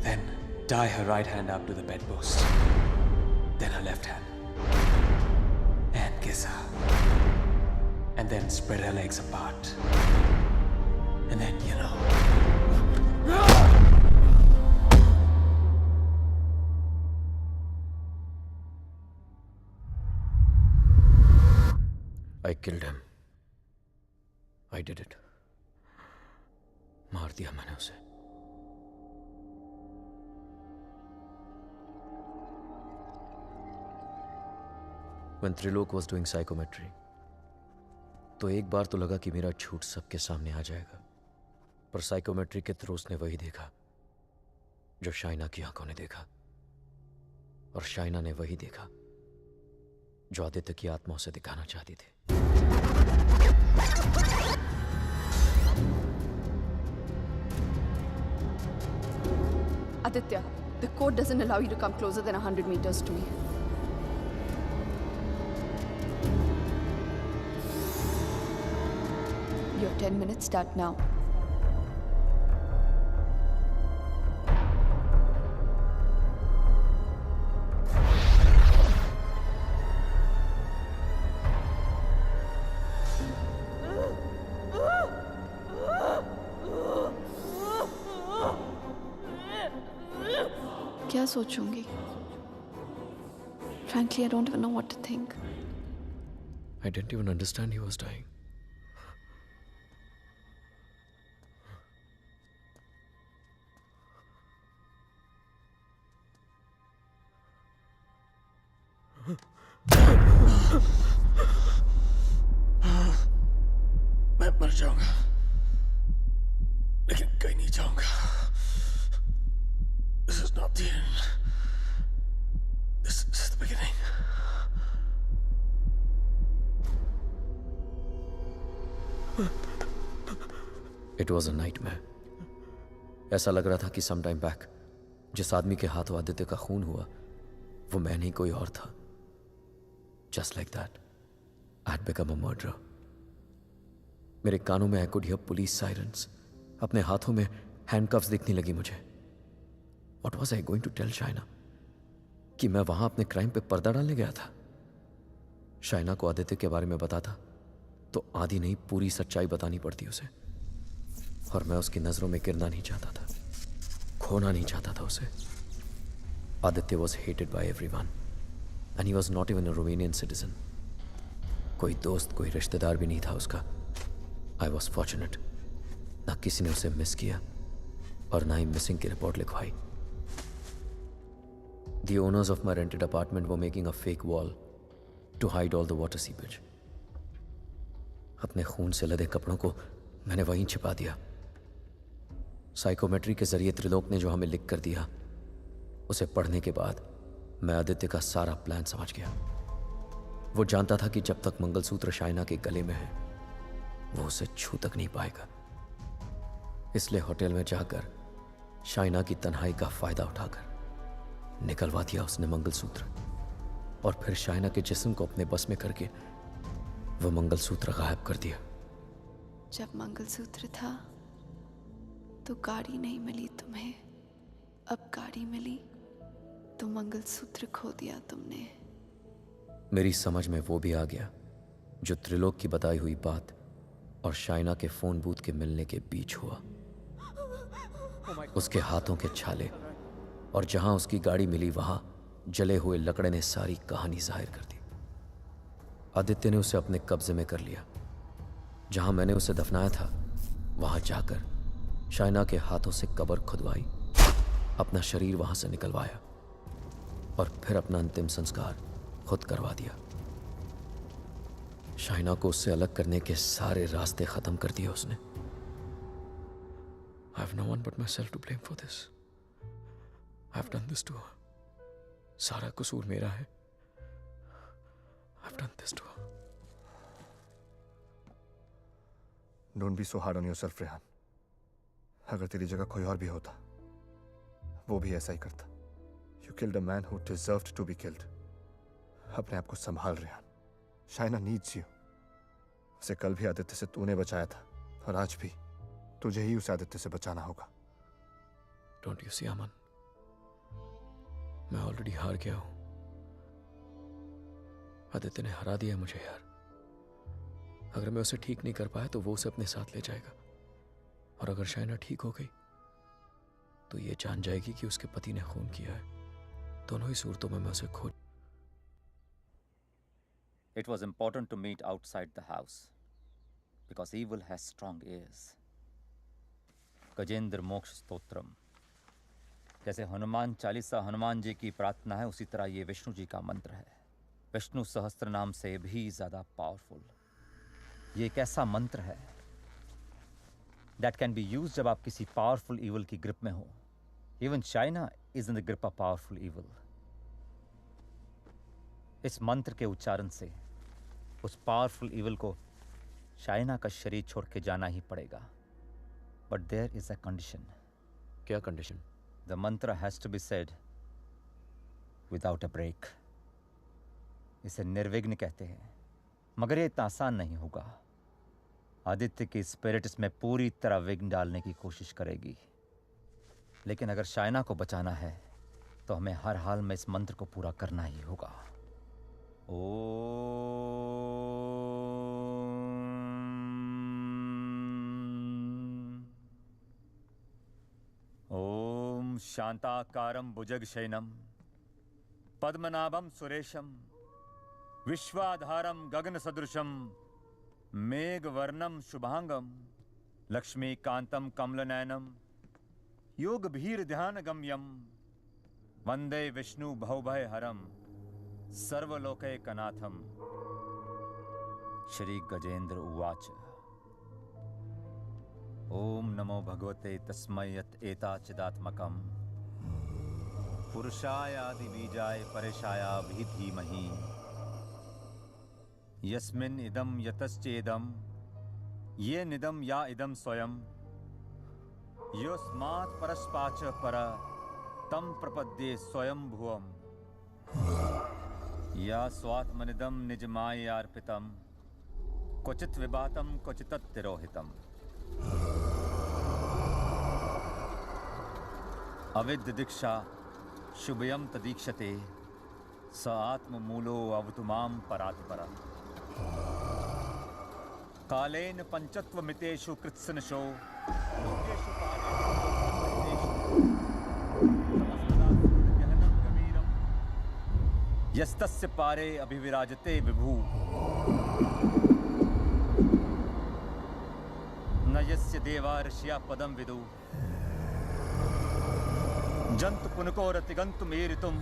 then tie her right hand up to the bedpost, then her left hand, and kiss her, and then spread her legs apart, and then, you know. I killed him. I did it. मार दिया मैंने उसे। When Trilok was doing psychometry, तो एक बार तो लगा कि मेरा झूठ सबके सामने आ जाएगा, पर साइकोमेट्री के थ्रू उसने वही देखा जो शाइना की आंखों ने देखा, और शाइना ने वही देखा जो आदित्य की आत्मा उसे दिखाना चाहती थी। Aditya, the code doesn't allow you to come closer than 100 meters to me. Your 10 minutes start now. क्या सोचूंगी? Frankly, I don't even know what to think. I didn't even understand he was dying. मैं मर जाऊंगा, लेकिन कहीं नहीं जाऊंगा। This is not the end. This is the beginning. It was a nightmare. ऐसा लग रहा था कि some time back जिस आदमी के हाथों आदित्य का खून हुआ वो मैं नहीं कोई और था। Just like that, I had become a murderer. मेरे कानों में I could hear police sirens. अपने हाथों में handcuffs दिखने लगी मुझे। What was I going to tell Shaina? कि मैं वहां अपने क्राइम पे पर्दा डालने गया था। शाइना को आदित्य के बारे में बताता तो आधी नहीं पूरी सच्चाई बतानी पड़ती उसे, और मैं उसकी नजरों में गिरना नहीं चाहता था, खोना नहीं चाहता था उसे। Aditya was hated by everyone and he was not even a Romanian citizen. कोई दोस्त कोई रिश्तेदार भी नहीं था उसका। I was fortunate. ना किसी ने उसे मिस किया और ना ही मिसिंग की रिपोर्ट लिखवाई। The owners of my rented apartment were making a fake wall to hide all the water seepage. अपने खून से लदे कपड़ों को मैंने वहीं छिपा दिया। साइकोमेट्री के जरिए त्रिलोक ने जो हमें लिख कर दिया उसे पढ़ने के बाद मैं आदित्य का सारा प्लान समझ गया। वो जानता था कि जब तक मंगलसूत्र शाइना के गले में है वो उसे छू तक नहीं पाएगा। इसलिए होटल में जाकर शाइना की तन्हाई का फायदा उठाकर निकलवा दिया उसने मंगलसूत्र, और फिर शाइना के जिस्म को अपने बस में करके वो मंगलसूत्र गायब कर दिया। जब मंगलसूत्र था तो गाड़ी नहीं मिली तुम्हें, अब गाड़ी मिली तो मंगलसूत्र खो दिया तुमने। मेरी समझ में वो भी आ गया जो त्रिलोक की बताई हुई बात और शाइना के फोन बूथ के मिलने के बीच हुआ। उसके हाथों के छाले और जहां उसकी गाड़ी मिली वहां जले हुए लकड़े ने सारी कहानी जाहिर कर दी। आदित्य ने उसे अपने कब्जे में कर लिया। जहां मैंने उसे दफनाया था वहां जाकर शाइना के हाथों से कब्र खुदवाई, अपना शरीर वहां से निकलवाया और फिर अपना अंतिम संस्कार खुद करवा दिया। शाइना को उससे अलग करने के सारे रास्ते खत्म कर दिए उसने। I have no one but myself to blame for this. I have done this to her. सारा कसूर मेरा है। I have done this to her. Don't be so hard on yourself, Rehan. अगर तेरी जगह कोई और भी होता, वो भी ऐसा ही करता। You killed a man who deserved to be killed. अपने आप को संभाल रेहान। Shaina needs you. उसे कल भी आदित्य से तूने बचाया था और आज भी तुझे ही उस आदित्य से बचाना होगा। Don't you see, अमन? मैं ऑलरेडी हार गया हूं। आदित्य ने हरा दिया मुझे यार। अगर मैं उसे ठीक नहीं कर पाया तो वो उसे अपने साथ ले जाएगा, और अगर शाइना ठीक हो गई तो ये जान जाएगी कि उसके पति ने खून किया है। दोनों ही सूरतों में मैं उसे खो। It was important to meet outside the house because evil has strong ears. Gajendra मोक्ष स्तोत्रम, जैसे हनुमान चालीसा हनुमान जी की प्रार्थना है, उसी तरह ये विष्णु जी का मंत्र है। विष्णु सहस्त्र नाम से भी ज्यादा पावरफुल। ये एक ऐसा मंत्र है that can be used जब आप किसी पावरफुल evil की ग्रिप में हो। Even Shaina is in the grip of powerful evil. इस मंत्र के उच्चारण से उस पावरफुल इविल को शाइना का शरीर छोड़ के जाना ही पड़ेगा। But there is a condition. क्या condition? The mantra has to be said without a break. इसे निर्विघ्न कहते हैं, मगर ये इतना आसान नहीं होगा। आदित्य की स्पिरिट इसमें पूरी तरह विघ्न डालने की कोशिश करेगी, लेकिन अगर शाइना को बचाना है तो हमें हर हाल में इस मंत्र को पूरा करना ही होगा। ओम शांताकारं भुजगशयनं पद्मनाभं सुरेशं विश्वाधारं गगनसदृशं मेघवर्णं शुभांगं लक्ष्मीकान्तं कमलनयनं योगभीर्ध्यानगम्यं वंदे विष्णु भवभयहरं सर्वलोकैकनाथं। श्री गजेंद्र उवाच। ओम नमो भगवते तस्मै यत् एताचिदात्मकं पुरुषायादि बीजाय परेशायाभि धीमहि यस्मिन् इदं यतश्चेदं ये निदं या इदं स्वयं योस्मात् परस्पाच पर तं प्रपद्ये स्वयं भुवम् या स्वात्मनिदं निजमायार्पितं क्वचित् विभातं क्वचित् तिरोहितम्। अविद्य दीक्षा शुभयं तदीक्षते स आत्ममूलो अवतु मां परात्परम्। कालेन पंचत्वमितेषु कृत्सनशो यस्तस्य पारे अभिविराजते विभु न यस्य देवा ऋषिया पदं विदु जन्तु पुनकोरतिगन्तु मेरितुम्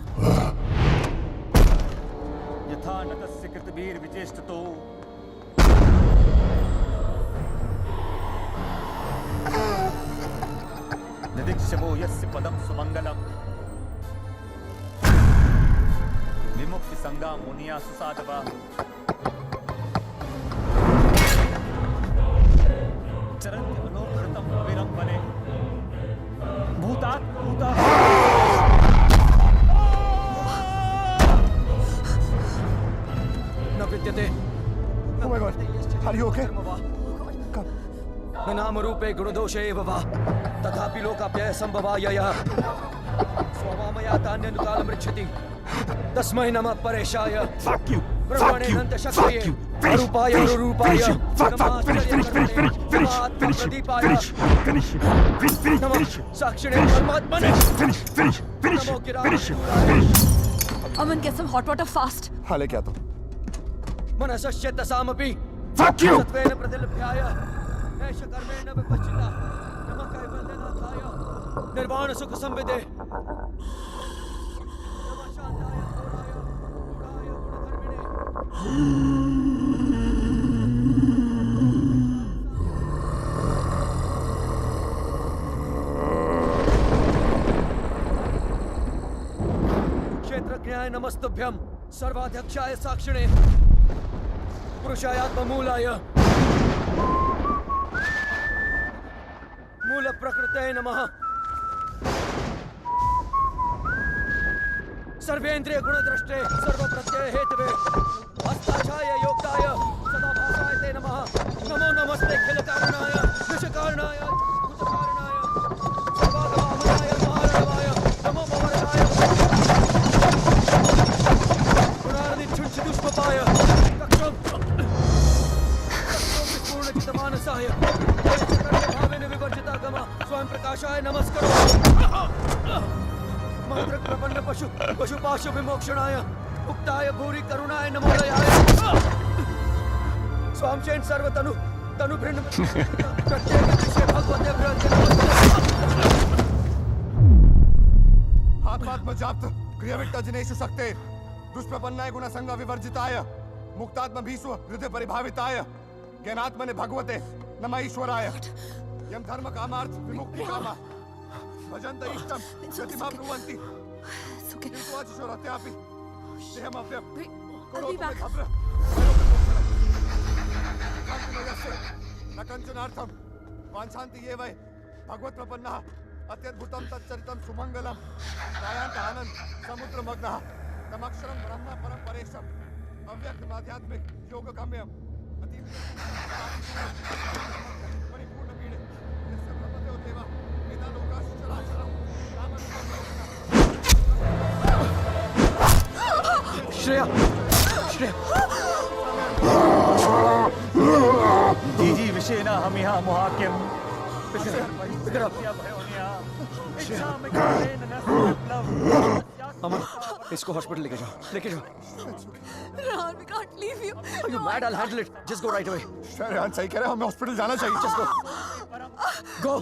यथा न तस्य कृतभिर्विचेष्टतो निदिक्षवो यस्य पदं सुमंगलम् विमुक्ति संगा मुनिया सुसाधवा चरन्ति अलोकृतम् अविरं वने भूतात् भूता। न विद्यते। Oh my God, are you okay? न नाम रूपे गुणदोषे एव वा तथापि लोकाप्यय संभवायया स्ववामया तान्यनुकालं रक्षति तस्मै नमः परेशाय। Fuck you! ब्रह्मणे नंत शक्तये अरूपाय रूपाय नमः साक्षिणे परमात्मने नमो गिराय Aman, get some hot water fast. हाँ लेके आता हूँ। मनसस्य तसामपि Fuck you! सत्वेन प्रतिलभ्याय एष कर्मेण विपश्चिता नमः कैवल्यनाथाय निर्वाण सुख संविदे नमः शांताय घोराय गूढ़ाय गुणधर्मिणे क्षेत्रज्ञाय नमस्तुभ्यं सर्वाध्यक्षाय साक्षिणे पुरुषाय आत्ममूलाय मूल प्रकृते नमः सर्वेन्द्रिय गुणद्रष्टे सर्वप्रत्यय हेतवे हस्ताक्षाय योक्ताय सदाभासाय ते नमः नमो नमस्ते खिल कारणाय निष्कारणाय भूतकारणाय सर्वागमाय महारणवाय नमो भवरणाय पुनरादि छुंछिदुष्पपाय कक्षम पूर्णचितमानसाय भावेन विवर्जिता गम स्वयं प्रकाशाय नमस्करो मंत्र प्रपन्न पशु पशुपाशु विमोक्षणाय मुक्ताय भूरि करुणाय नमोदयाय स्वामचैन सर्वतनु तनु भृन्न प्रत्येक विषय भगवते भ्रंते आत्मात्मजाप्त क्रियाविट्टजनेषु शक्ते दुष्प्रपन्नाय गुणसंग विवर्जिताय मुक्तात्म भीष्व हृदय परिभाविताय ज्ञानात्मने भगवते नमः ईश्वराय यम धर्म कामार्थ विमुक्ति कामा भजन्त इष्टम गतिमा ब्रुवन्ति किन्तु अचिशोरत्यापि देहमव्यं करोतु मे भद्र कान्तिमयस्य न कञ्चनार्थं वाञ्छन्ति ये वै भगवत्प्रपन्नः अत्यद्भुतं तच्चरितं सुमङ्गलं दायान्त आनन्द समुद्रमग्नः तमक्षरं ब्रह्म परं परेशम् अव्यक्तमाध्यात्मिक योगगम्यम् परिपूर्णपीडे यस्य ब्रह्मदेव देव वेदालोकाश्च चराचरम् श्रेया श्रेया जीजी विषेण हम यहाँ मोहाक्यम अमन इसको हॉस्पिटल लेके जाओ Rehan, we can't leave you. Are you mad? I'll handle it. Just go right away. Rehan सही कह रहे हैं, हमें हॉस्पिटल जाना चाहिए। Just go.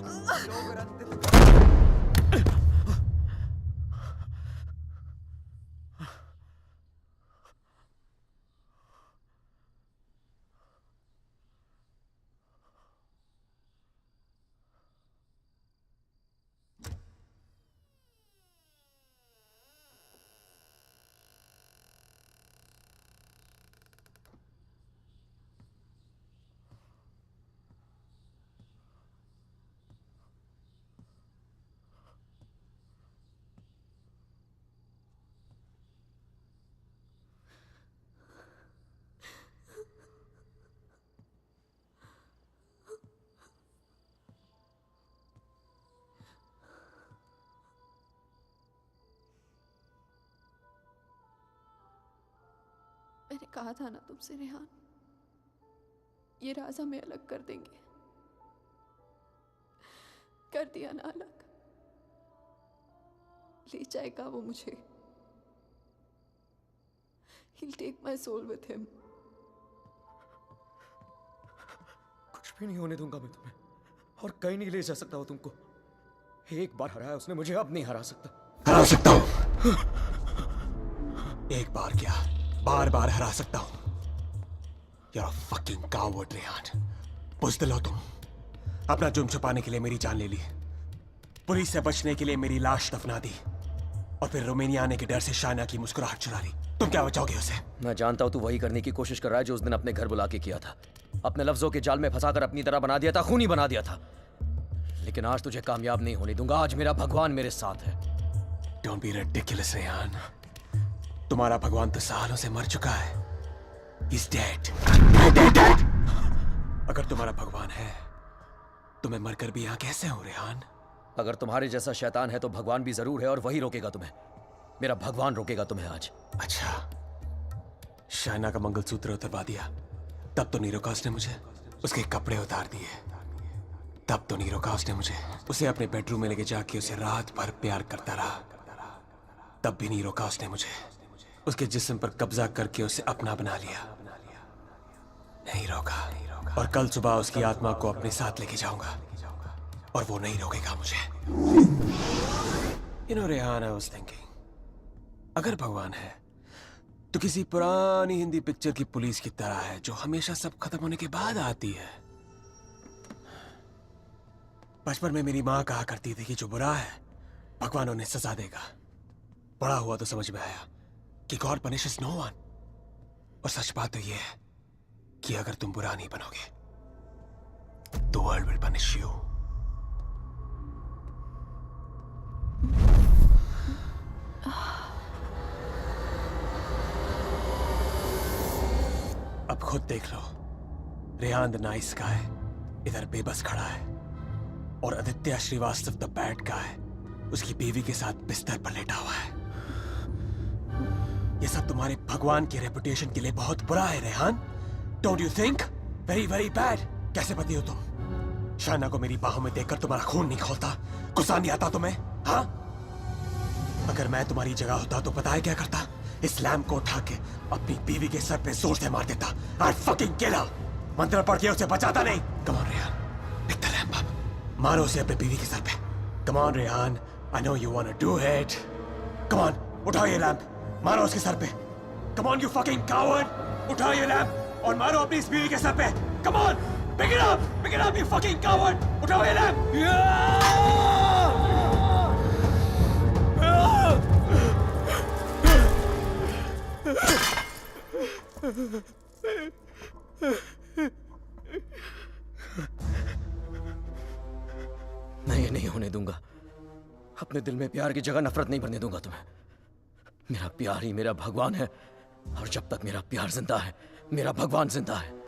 मैंने कहा था ना तुमसे रेहान, ये राज हमें अलग कर देंगे। कर दिया ना अलग। ले जाएगा वो मुझे। He'll take my soul with him. कुछ भी नहीं होने दूंगा मैं तुम्हें, और कहीं नहीं ले जा सकता वो तुमको। एक बार हराया उसने मुझे, अब नहीं हरा सकता। हरा सकता हूँ। एक बार क्या, बार बार हरा सकता हूँ। You're a fucking coward, Rehan. बुज़दिल हो तुम। अपना जुर्म छुपाने के लिए मेरी जान ले ली, पुलिस से बचने के लिए मेरी लाश दफना दी, और फिर रोमानिया आने के डर से शाइना की मुस्कुराहट चुरा ली। तुम क्या बचाओगे उसे? मैं जानता हूं तू वही करने की कोशिश कर रहा है जो उस दिन अपने घर बुला के किया था। अपने लफ्जों के जाल में फंसाकर अपनी तरह बना दिया था, खूनी बना दिया था। लेकिन आज तुझे कामयाब नहीं होने दूंगा। आज मेरा भगवान मेरे साथ है। Don't be ridiculous, Rehan. तुम्हारा भगवान तो सालों से मर चुका है। He's dead. Dead. अगर तुम्हारा भगवान है तो मैं मरकर भी यहाँ कैसे हूँ, रेहान? अगर तुम्हारे जैसा शैतान है तो भगवान भी जरूर है, और वही रोकेगा तुम्हें। मेरा भगवान रोकेगा तुम्हें आज। अच्छा, शाइना का मंगलसूत्र उतरवा दिया, तब तो नीरोकास ने मुझे उसके कपड़े उतार दिए। तब तो नीरोकास ने मुझे उसे अपने बेडरूम में लेके जाके उसे रात भर प्यार करता रहा। तब भी नीरोकास ने मुझे उसके जिस्म पर कब्जा करके उसे अपना बना लिया। नहीं रोका, और कल सुबह उसकी आत्मा को अपने साथ लेके जाऊंगा और वो नहीं रोकेगा मुझे। You know, Rehan, I was thinking, अगर भगवान है तो किसी पुरानी हिंदी पिक्चर की पुलिस की तरह है जो हमेशा सब खत्म होने के बाद आती है। बचपन में मेरी माँ कहा करती थी कि जो बुरा है भगवान उन्हें सजा देगा। बड़ा हुआ तो समझ में आया कि गॉड पनिशेस नो वन। और सच बात तो यह है कि अगर तुम बुरा नहीं बनोगे तो वर्ल्ड विल पनिश यू। अब खुद देख लो, रेहान द नाइस गाय इधर बेबस खड़ा है और Aditya Srivastava the bad guy उसकी बीवी के साथ बिस्तर पर लेटा हुआ है। ये सब तुम्हारे भगवान की रेपुटेशन के लिए बहुत बुरा है Rehan. Don't you think? Very very bad. कैसे पति हो तुम? शाइना को मेरी बाहों में देखकर तुम्हारा खून नहीं खौलता? गुस्सा नहीं आता तुम्हें? हाँ, अगर मैं तुम्हारी जगह होता तो पता है क्या करता? इस लैम्प को उठा के अपनी बीवी के सर पे जोर से मार देता। I'd fucking kill her। मंत्र पढ़ के उसे बचाता नहीं। Come on Rehan, pick the lamp up। मारो उसे अपनी बीवी के सर पे। Come on Rehan, I know you wanna do it। Come on, उठाओ ये लैम्प, मारो उसके सर पे। Come on you fucking coward, उठाओ ये लैम्प और मारो अपनी इस बीवी के सर पे। Come on, pick it up you fucking coward, उठाओ ये लैम्प। मैं ये नहीं होने दूंगा। अपने दिल में प्यार की जगह नफरत नहीं भरने दूंगा तुम्हें। मेरा प्यार ही मेरा भगवान है और जब तक मेरा प्यार जिंदा है मेरा भगवान जिंदा है।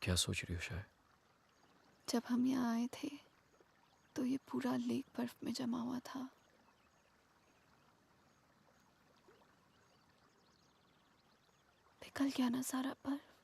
क्या सोच रही हो शायद? जब हम यहाँ आए थे तो ये पूरा लेक बर्फ में जमा हुआ था। पिघल गया ना सारा बर्फ।